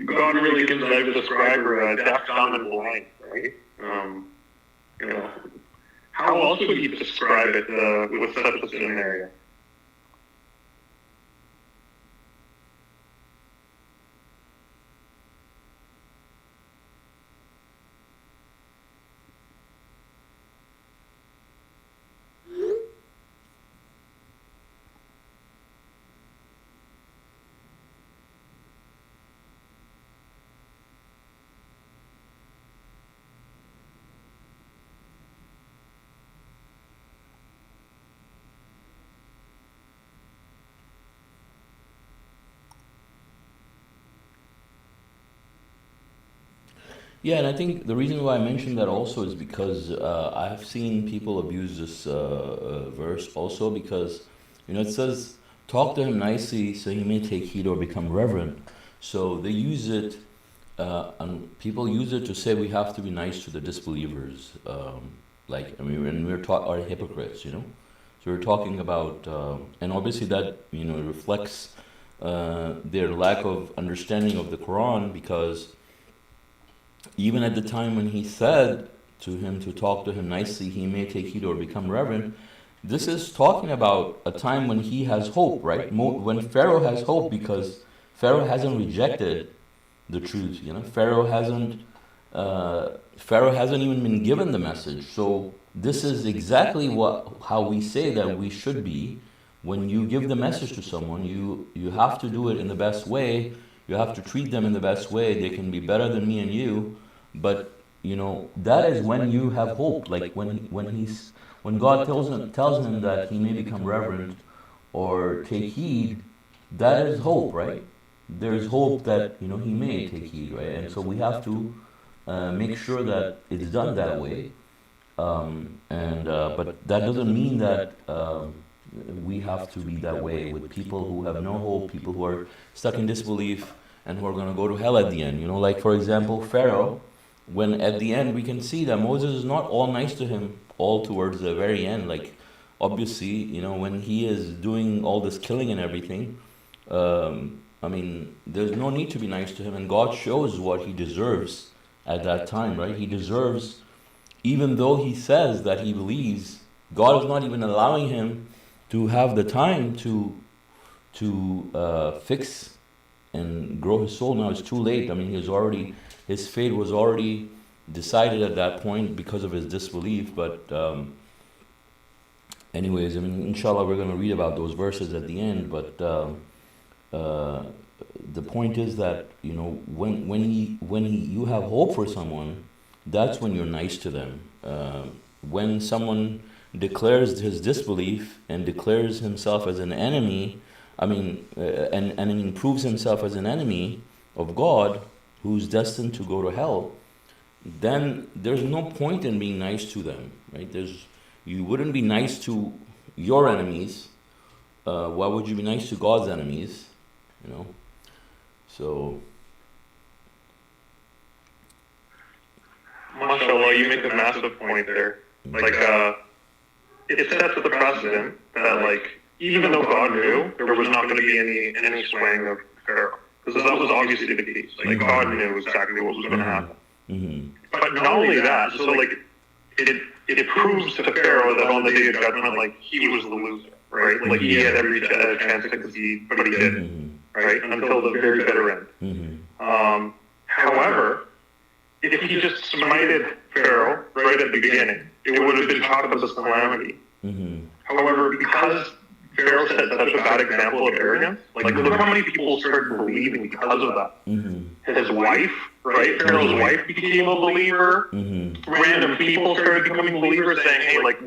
God really gives the describer deaf, dumb, and blind, right? How else would he describe it with such a scenario? Yeah, and I think the reason why I mentioned that also is because I've seen people abuse this verse also because, it says, talk to him nicely so he may take heed or become reverent. So they use it and people use it to say we have to be nice to the disbelievers, like I mean, when we're taught are hypocrites, you know. So we're talking about, and obviously that reflects their lack of understanding of the Quran, because even at the time when he said to him to talk to him nicely, he may take heed or become reverent. This is talking about a time when he has hope, right? When Pharaoh has hope, because Pharaoh hasn't rejected the truth. Pharaoh hasn't even been given the message. So this is exactly how we say that we should be. When you give the message to someone, you have to do it in the best way. You have to treat them in the best way. They can be better than me and you, but that is when you have hope. Like when God tells him that he may become reverent or take heed, that is hope, right? There is hope that he may take heed, right? And so we have to make sure that it's done that way. And but that doesn't mean that we have to be that way with people who have no hope, people who are stuck in disbelief, and who are going to go to hell at the end. Like for example, Pharaoh, when at the end we can see that Moses is not all nice to him all towards the very end. Like obviously, when he is doing all this killing and everything, I mean, there's no need to be nice to him, and God shows what he deserves at that time, right? He deserves, even though he says that he believes, God is not even allowing him to have the time to fix and grow his soul. Now it's too late. I mean, his fate was already decided at that point because of his disbelief. But anyways, I mean, inshallah, we're going to read about those verses at the end. But the point is that when you have hope for someone, that's when you're nice to them. When someone declares his disbelief and declares himself as an enemy, I mean, and proves himself as an enemy of God, who's destined to go to hell, then there's no point in being nice to them, right? You wouldn't be nice to your enemies. Why would you be nice to God's enemies? So. MashaAllah, you make a massive point there. Like, it sets the precedent that, like, even though God knew there was not going to be any swaying of Pharaoh, because that was obviously the case. Like, God knew exactly what was going to happen. Mm-hmm. But not only that, so like, it proves to Pharaoh that on the day of judgment, like, he was the loser, right? Like, he had every chance to concede, but he didn't, right? Until the very bitter end. Mm-hmm. However, if he just smited Pharaoh right at the beginning, it would have been chalked up as calamity. Mm-hmm. However, because Pharaoh set such a bad example of arrogance, like look how many people started believing because of that. Mm-hmm. His wife, right? Pharaoh's wife became a believer. Mm-hmm. Random people started becoming believers, saying, "Hey, like,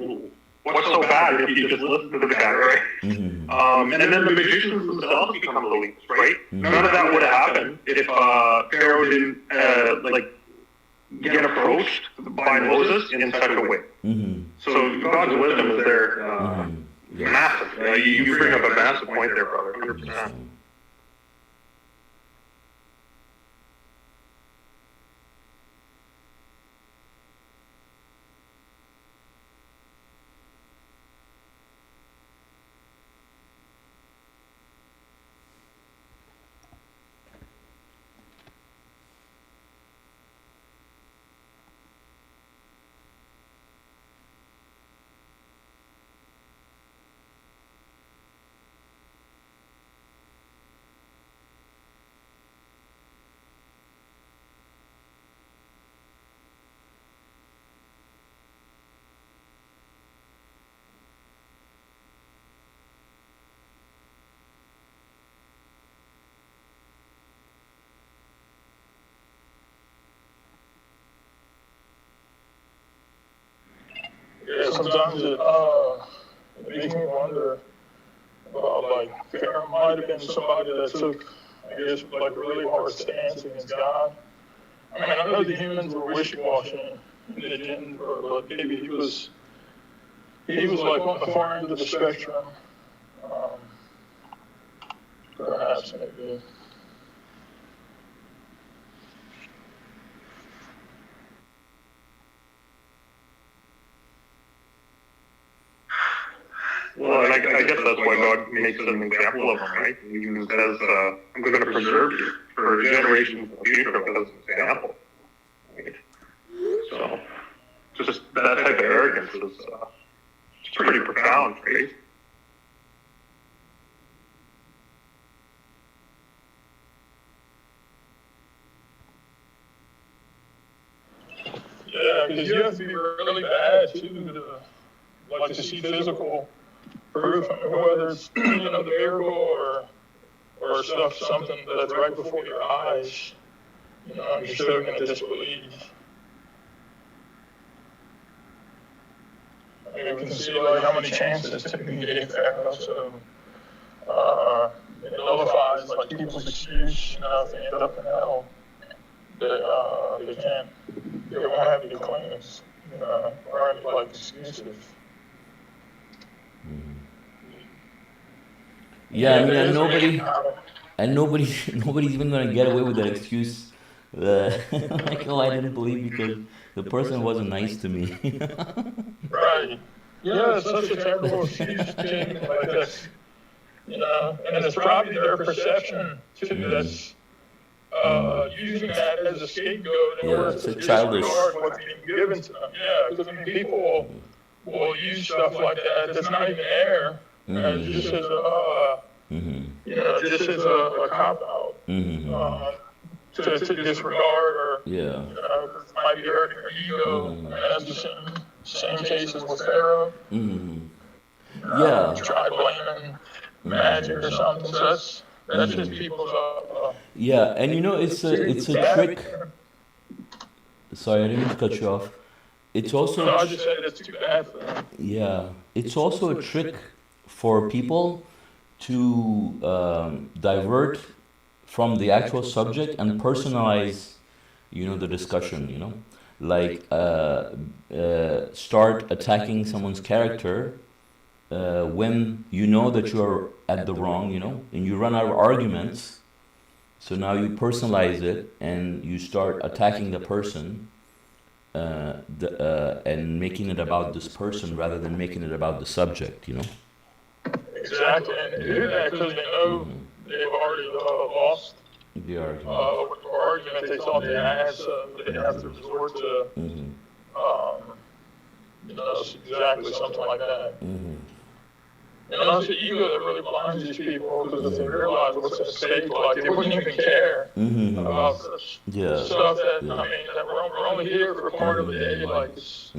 what's so bad if you just listen to the guy, right?" Mm-hmm. And then the magicians themselves become believers, right? Mm-hmm. None of that would have happened if Pharaoh didn't get approached by Moses in such a way. Mm-hmm. So God's wisdom is there, massive. You bring up a massive point there, brother. 100%. Yeah, sometimes it makes me wonder about, like, Pharaoh might have been somebody that took, I guess, like, a really hard stance against God. I mean, I know the humans were wishy-washy and they didn't, but maybe he was like on the far end of the spectrum. Perhaps, maybe. Well, and I guess that's why God makes an example of him, right? He even says, I'm going to preserve you for generations in the future as an example. Right? So, just that type of arrogance is it's pretty profound, right? Yeah, because you have to be really bad too to see physical proof, whether it's the miracle or something that's right before your eyes. You're still gonna disbelieve. I mean, we can see like how many chances Timothy gave Pharaoh, so it nullifies like people's excuse. If they end up in hell, they can't. They won't have any claims, or any like excuses. Yeah, I mean, nobody's even gonna get away with that excuse. Like, oh, I didn't believe because the person wasn't nice to me. Right. Yeah, it's such a terrible excuse, too. Like that's, and it's probably their perception too that's using that as a scapegoat in order to disregard what's being given to them. Yeah, because I mean, people will use stuff like that that's not even there, just as just as a cop out, to disregard or because it might be hurting your ego. And that's the same cases with Pharaoh. Try blaming magic or something. So that's just people's. And it's a trick. Sorry, I didn't mean to cut you off. It's also. No, I just said it's too bad for them. Yeah, it's also a trick for people to divert from the actual subject and personalize, the discussion. Like start attacking someone's character when you know that you're at the wrong, and you run out of arguments. So now you personalize it and you start attacking the person and making it about this person rather than making it about the subject, Exactly, and they do that because they know they've already lost the argument. Argument they thought they had, so they have to resort to, exactly something like that. And it's the ego that really blinds these people because if they realize what's at stake, like they wouldn't even care about this stuff that, that we're only here for part of the day, like it's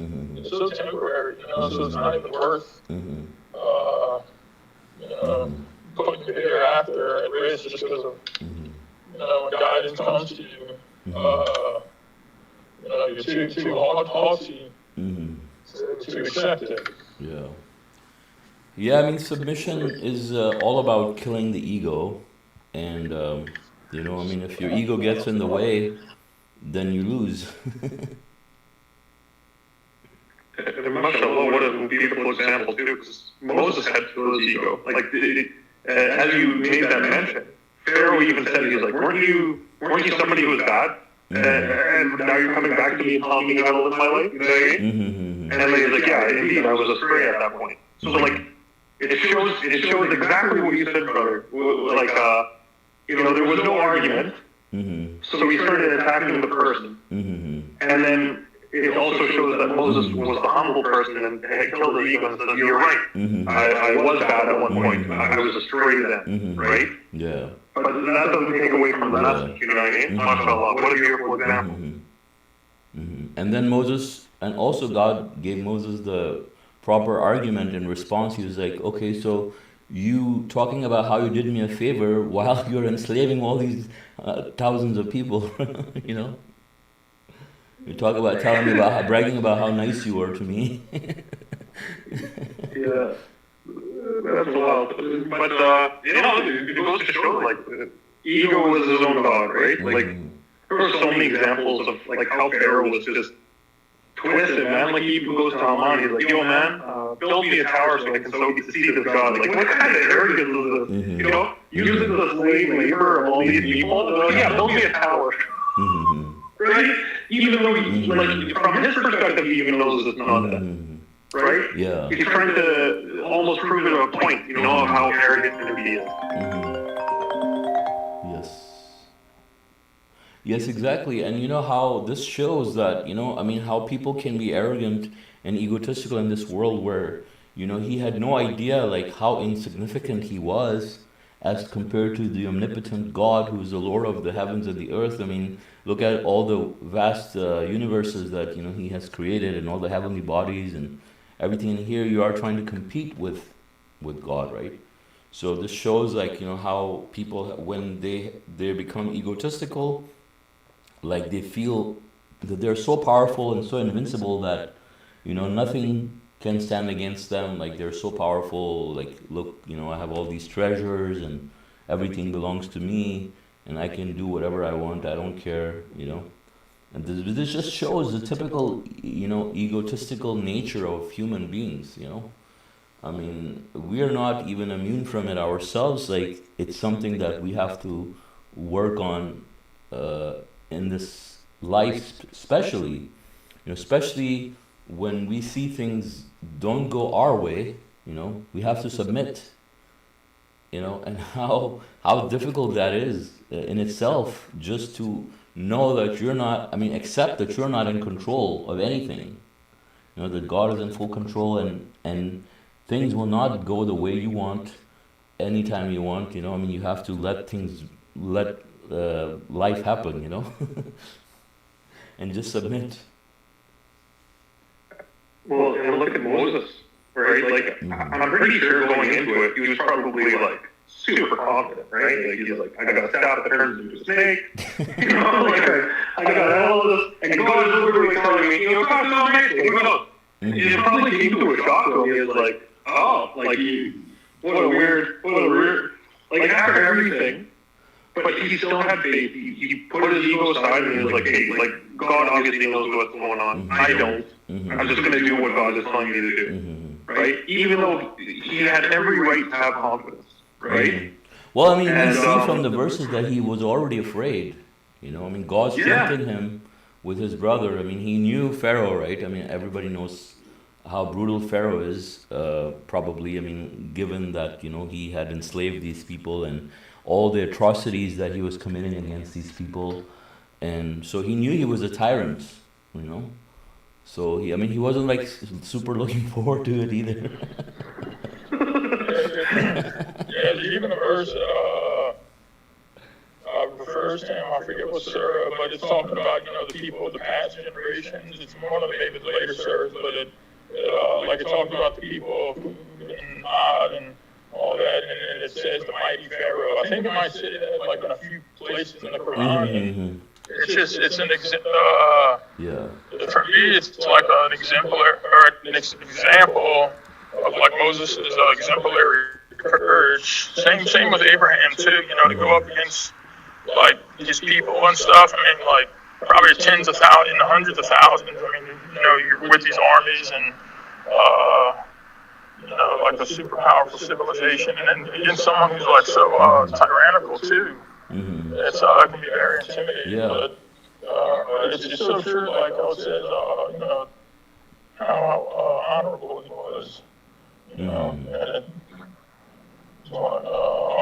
so temporary, so it's not even worth, putting your hereafter at risk just because of, when guidance comes to you, you're too haughty to accept it. Yeah, I mean, submission is all about killing the ego, and if your ego gets in the way, then you lose. And mashallah, what a beautiful example too, because Moses had to kill his ego. Like, as you made that mention, Pharaoh even said, he was like, weren't you somebody who was bad? And now you're coming back to me and telling me how to live my life? You know what I mean? And then he's like, yeah, indeed, I was astray at that point. So like, it shows exactly what you said, brother. Like, there was no argument. So he started attacking the person. And then it also shows that Moses was the humble person and had killed his ego and said, you're right. I was bad at one point. I was astray then, right? Yeah. But that doesn't take away from the message, you know what I mean? MashaAllah, what a beautiful example. And then Moses, and also God gave Moses the proper argument in response. He was like, okay, so you talking about how you did me a favor while you're enslaving all these thousands of people, You talk about telling me about bragging about how nice you were to me. Yeah, that's wild. But it goes to show like ego is his own god, right? Like there were so many examples of like how Pharaoh was just twisted, man. Like he even goes to Haman, he's like, yo, man, build me a tower so I can see this god. Like what kind of arrogance is this? Using the slave labor of all these people. Yeah, build me a tower. Right? Even though, from his perspective, he even knows it's not that. right? Yeah. He's trying to almost prove it a point, of how arrogant he is. Yes. Yes, exactly. And you know how this shows that, I mean, how people can be arrogant and egotistical in this world where, he had no idea like how insignificant he was as compared to the omnipotent God who's the Lord of the heavens and the earth. I mean, look at all the vast universes that, he has created and all the heavenly bodies and everything. And here you are trying to compete with God, right? So this shows like, how people, when they become egotistical, like they feel that they're so powerful and so invincible that nothing can stand against them. Like they're so powerful, like, look, I have all these treasures and everything belongs to me and I can do whatever I want, I don't care. And this just shows the typical egotistical nature of human beings. I mean, we are not even immune from it ourselves. Like it's something that we have to work on uh, in this life, especially, especially when we see things don't go our way. We have to submit. And how difficult that is in itself, just to know that you're not. I mean, accept that you're not in control of anything. That God is in full control, and things will not go the way you want anytime you want. I mean, you have to let life happen. And just submit. Well, and look at Moses, right? Like, I'm pretty sure going into it, he was probably like super confident, right? Like he's like, I got a staff that turns into a snake, like I got all this, and God is literally telling me, God knows amazing, who knows? And it probably came to a shock to him. He was like, oh, like what a weird, like after everything. But he still had faith. He put his ego aside and he was like, hey, like, God obviously knows what's going on. I don't. I'm just going to do what God is telling me to do. Right? Even though he had every right to have confidence. Right? Well, I mean, we see from the verses that he was already afraid. I mean, God strengthened him with his brother. I mean, he knew Pharaoh, right? I mean, everybody knows how brutal Pharaoh is, probably. I mean, given that, he had enslaved these people and all the atrocities that he was committing against these people. And so he knew he was a tyrant, So he wasn't like super looking forward to it either. Yeah, there's even a verse refers to him, I forget what surah, but it's talking about, the people of the past generations. It's one of maybe the later surahs, but it talks about the people of Hud and Ad and all that, and it says the mighty Pharaoh. I think it might say that like in a few places in the Quran. It's an example. For me, it's like an exemplar or an example of like Moses' exemplary courage. Same with Abraham too. To go up against like these people and stuff. I mean, like probably tens of thousands, hundreds of thousands. I mean, you're with these armies and. Like a super powerful civilization, and then against someone who's like so tyrannical too. It's it can be very intimidating. Yeah. But it's just so true. Like how it says, how honorable he was. And I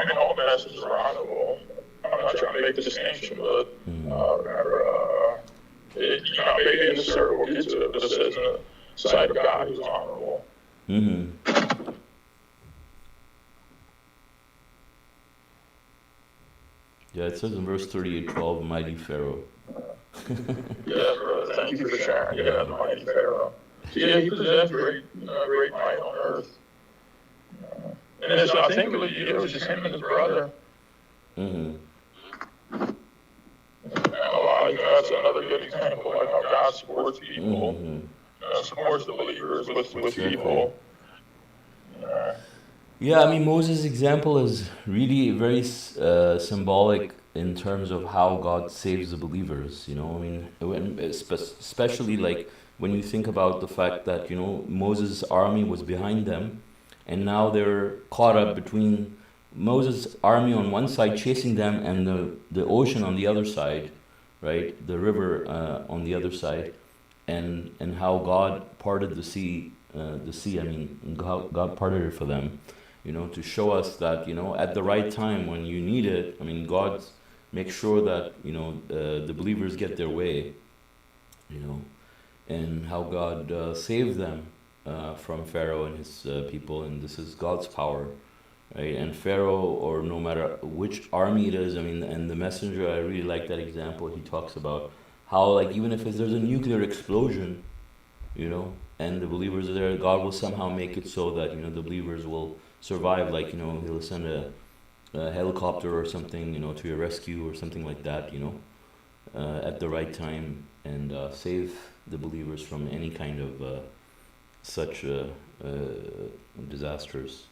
mean, all messages are honorable. I'm not trying to make the distinction, but maybe in the circle we'll get to it, but it says in the sight of God, he's honorable. Yeah, it says in verse 38:12, mighty Pharaoh. Yeah, brother, thank you for sharing. Yeah, the mighty Pharaoh. So, yeah, he possessed great might on earth. And I think it was just him and his brother. That's another good example, like how God supports people, supports the believers with people. Yeah, I mean, Moses' example is really very symbolic in terms of how God saves the believers, I mean, especially like when you think about the fact that, Moses' army was behind them, and now they're caught up between Moses' army on one side chasing them and the ocean on the other side, right? The river on the other side, and how God parted the sea the sea. I mean, God parted it for them, you know, to show us that, you know, at the right time when you need it, I mean, God makes sure that, you know, the believers get their way, you know, and how God saved them from Pharaoh and his people, and this is God's power, right? And Pharaoh, or no matter which army it is, I mean, and the messenger, I really like that example. He talks about how, like, even if there's a nuclear explosion, you know, and the believers are there, God will somehow make it so that, you know, the believers will survive. Like, you know, He'll send a helicopter or something, you know, to your rescue or something like that, you know, at the right time, and save the believers from any kind of such disasters.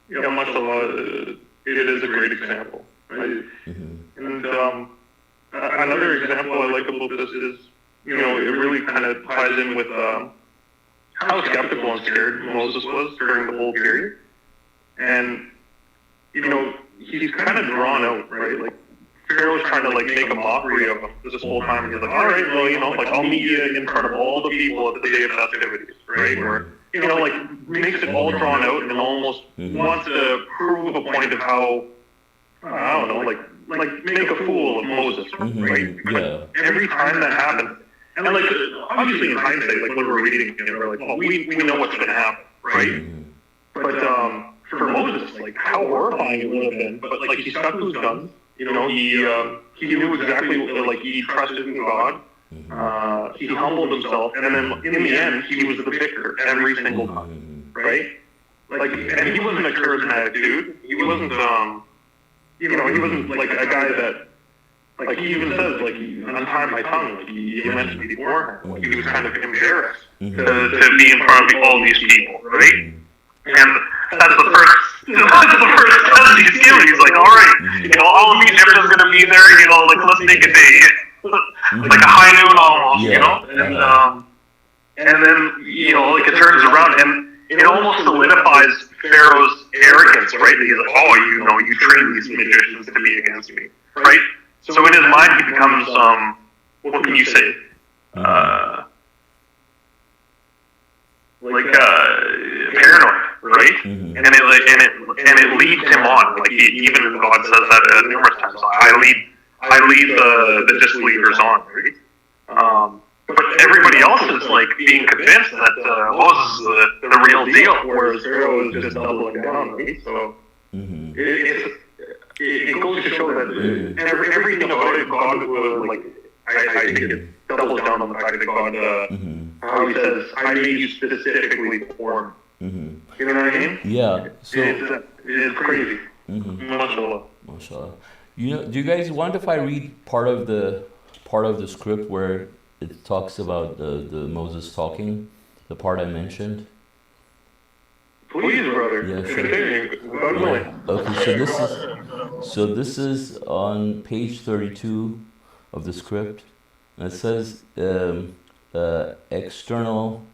Yeah, mashallah, it is a great example, right? And another example I like about this is, you know, it really kind of ties in with how skeptical and scared Moses was during the whole period. And, you know, he's kind of drawn out, right? Like, Pharaoh's trying to, like, make a mockery of him this whole time. He's like, all right, well, you know, like, I'll meet you in front of all the people at the day of festivities, right? Where, you know, like, makes it all drawn out and almost wants to prove a point of how, I don't know, like make a fool of Moses, right? But every time that happens, and, like, obviously in hindsight, like, when we're reading it, we're like, oh, we know what's going to happen, right? But for Moses, like, how horrifying it would have been. But, like, he stuck to his guns. You know, he knew exactly, like, he trusted in God. He humbled himself, and then in the end, he was the victor every single time, right? Like, and he wasn't a charismatic dude. He wasn't, you know, he wasn't like a guy that, like, he even says, like, he untied my tongue. Like, he mentioned beforehand, like, he was kind of embarrassed to be in front of all these people, right? And that's the first test he's given. He's like, all right, you know, all of Egypt is going to be there, you know, like, let's make a day. Like a high noon almost, you know? And then, you know, like, it turns around, and it almost solidifies Pharaoh's arrogance, right? He's like, oh, you know, you train these magicians to be against me, right? So in his mind, he becomes, what can you say? Paranoid, right? And it leads him on. Like, even God says that numerous times. I lead the disbelievers on, right? But everybody else is, like, being convinced that Moses is the real deal, whereas Pharaoh is just doubling down, right? So it goes to show that everything about it, God, like, I think it doubles down on the fact that God, how he says, I made you specifically for him. You know what I mean? Yeah. So it's crazy. Mashallah. Mashallah. You know, do you guys want if I read part of the script where it talks about the Moses talking, the part I mentioned? Please, brother. Yeah, sure. Yeah. Okay, so this is on page 32 of the script. And it says external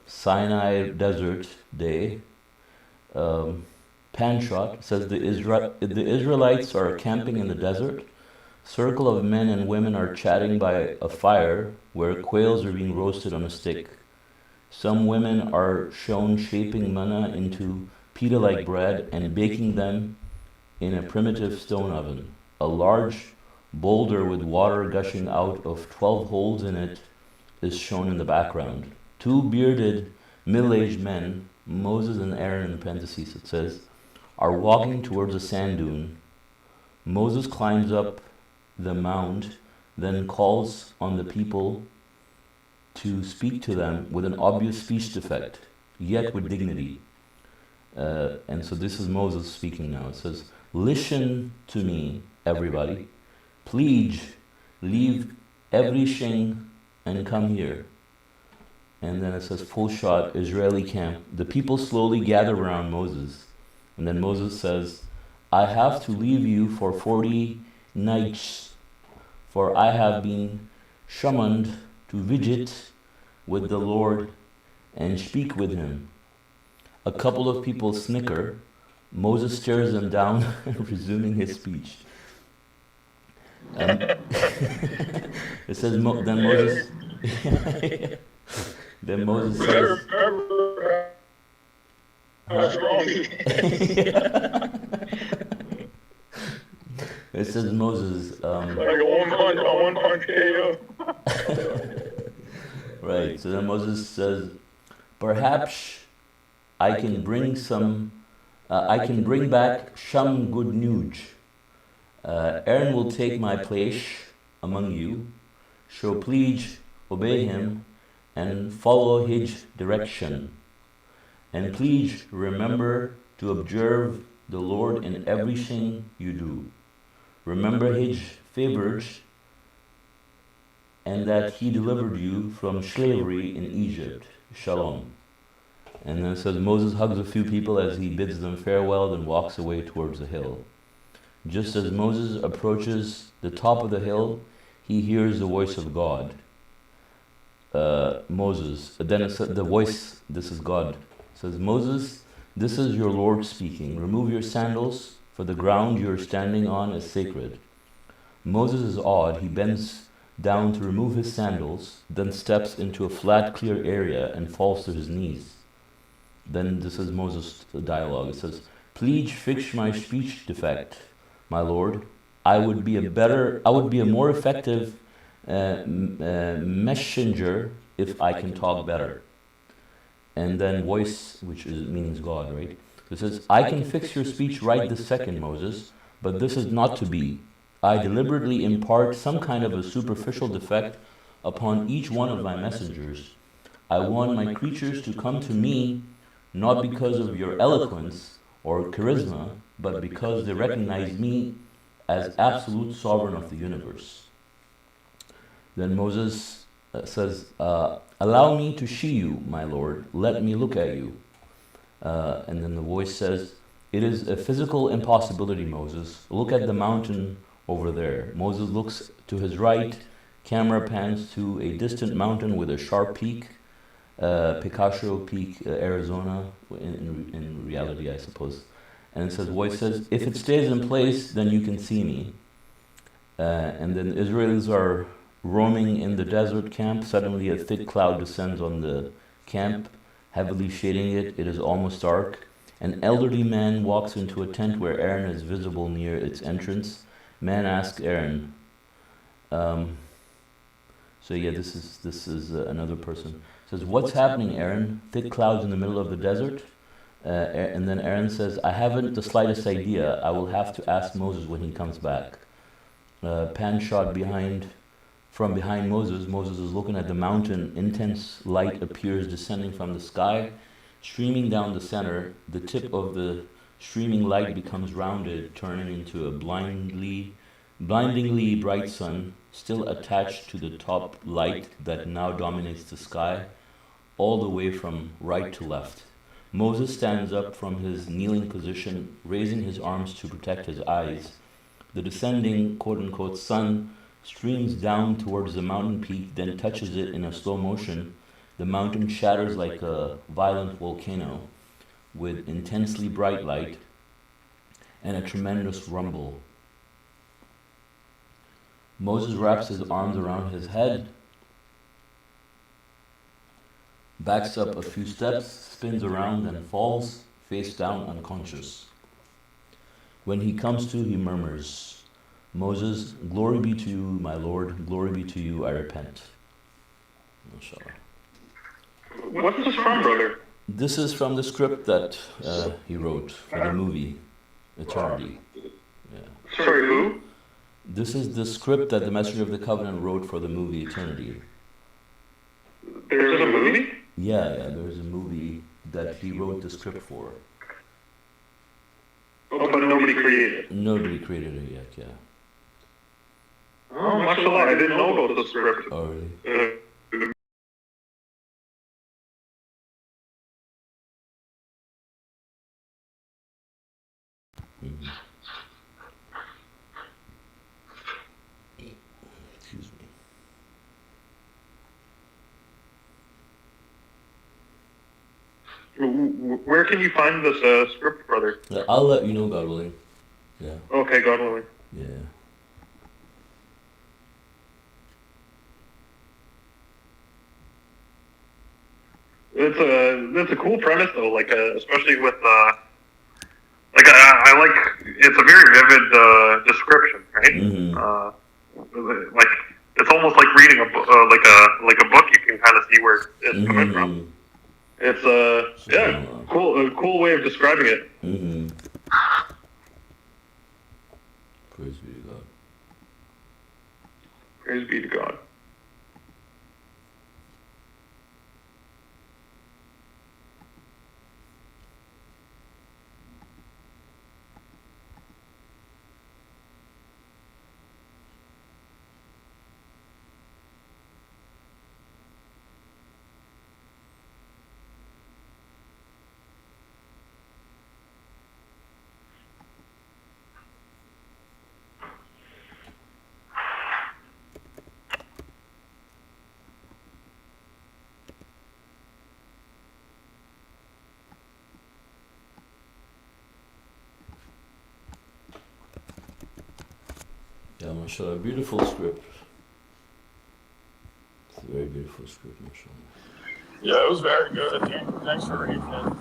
Sinai Desert Day. Panshot says the Israelites are camping in the desert. Circle of men and women are chatting by a fire where quails are being roasted on a stick. Some women are shown shaping manna into pita-like bread and baking them in a primitive stone oven. A large boulder with water gushing out of 12 holes in it is shown in the background. Two bearded, middle-aged men, Moses and Aaron in parentheses, it says, are walking towards a sand dune. Moses climbs up the mound, then calls on the people to speak to them with an obvious speech defect, yet with dignity. And so this is Moses speaking now. It says, listen to me, everybody. Please leave everything and come here. And then it says, full shot, Israeli camp. The people slowly gather around Moses. And then Moses says, I have to leave you for 40 nights, for I have been summoned to visit with the Lord and speak with him. A couple of people snicker. Moses stares them down, resuming his speech. It says then Moses. Then Moses says. It says Moses. Like a one-punch KO. Right. So then Moses says, perhaps I can bring back some good news. Aaron will take my place among you, so please obey him and follow his direction. And please remember to observe the Lord in everything you do. Remember his favors and that he delivered you from slavery in Egypt. Shalom. And then it says Moses hugs a few people as he bids them farewell, then walks away towards the hill. Just as Moses approaches the top of the hill, he hears the voice of God. Moses. Then it says, the voice, this is God. It says, Moses, this is your Lord speaking. Remove your sandals, for the ground you are standing on is sacred. Moses is awed. He bends down to remove his sandals, then steps into a flat, clear area and falls to his knees. Then this is Moses' dialogue. It says, please fix my speech defect, my Lord. I would be a more effective messenger if I can talk better. And then voice, which means God, right? It says, I can fix your speech right this second, Moses, but this is not to be. I deliberately impart some kind of a superficial defect upon each one of my messengers. I want my creatures to come to me not because of your eloquence or charisma, but because they recognize me as absolute sovereign of the universe. Then Moses says, allow me to see you, my Lord. Let me look at you. And then the voice says, it is a physical impossibility, Moses. Look at the mountain over there. Moses looks to his right. Camera pans to a distant mountain with a sharp peak. Picasso Peak, Arizona, in reality, I suppose. And it says, voice says, if it stays in place, then you can see me. And then Israelis are roaming in the desert camp. Suddenly a thick cloud descends on the camp, heavily shading it. It is almost dark. An elderly man walks into a tent where Aaron is visible near its entrance. Man asks Aaron. So yeah, this is another person. Says, what's happening, Aaron? Thick clouds in the middle of the desert? And then Aaron says, I haven't the slightest idea. I will have to ask Moses when he comes back. Pan shot from behind Moses. Moses is looking at the mountain. Intense light appears descending from the sky, streaming down the center. The tip of the streaming light becomes rounded, turning into a blindingly bright sun, still attached to the top light that now dominates the sky, all the way from right to left. Moses stands up from his kneeling position, raising his arms to protect his eyes. The descending, quote-unquote, sun streams down towards the mountain peak, then touches it in a slow motion. The mountain shatters like a violent volcano, with intensely bright light and a tremendous rumble. Moses wraps his arms around his head, backs up a few steps, spins around and falls, face down, unconscious. When he comes to, he murmurs, Moses, glory be to you, my Lord, glory be to you, I repent. Inshallah. What's this from, brother? This is from the script that he wrote for the movie Eternity. Yeah. Sorry, who? This is the script that the Messenger of the Covenant wrote for the movie Eternity. There's a movie? Yeah, there's a movie that he wrote the script for. Oh, but nobody created it. Nobody created it yet, yeah. Oh, mashallah, I didn't know about the script. Oh, really? Mm-hmm. Excuse me. Where can you find this script, brother? I'll let you know, God willing. Yeah. Okay, God willing. Yeah. It's a cool premise though, like especially with like I like it's a very vivid description, right? Like it's almost like reading a like a book. You can kind of see where it's coming from. It's yeah, a cool way of describing it. Praise be to God. Praise be to God. Yeah, mashallah, beautiful script. It's a very beautiful script, mashallah. Yeah, it was very good. Thanks for reading it.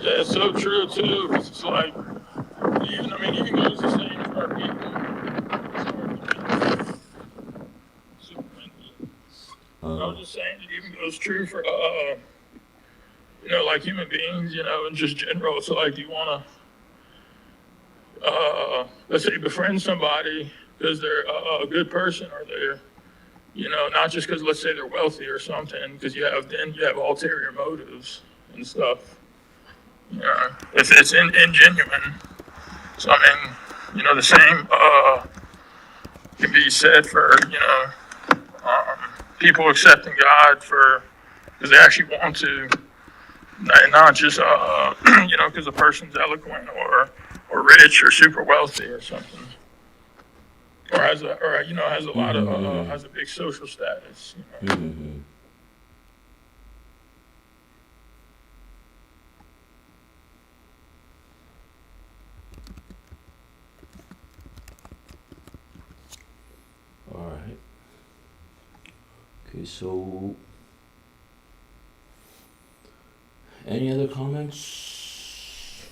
Yeah, it's so true too. 'Cause it's like, even goes the same for our people. I was just saying it even goes true for like human beings, and just general. It's like you want to, let's say, befriend somebody because they're a good person, or they're, not just because, let's say, they're wealthy or something, because you have ulterior motives and stuff. If it's ingenuine. So, the same can be said for, people accepting God because they actually want to, and not just, because the person's eloquent or rich or super wealthy or something. Or has a lot of, has a big social status. Alright. Okay, so any other comments?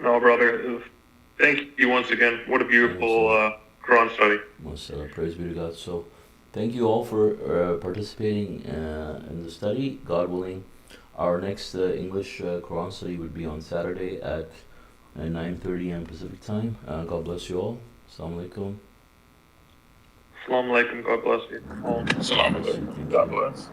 No, brother. Thank you once again. What a beautiful Quran study. Mashallah, praise be to God. So, thank you all for participating in the study. God willing, our next English Quran study would be on Saturday at 9:30 a.m. Pacific time. God bless you all. Assalamu alaikum. Assalamu alaikum. God bless you all. Assalamu alaikum. God bless.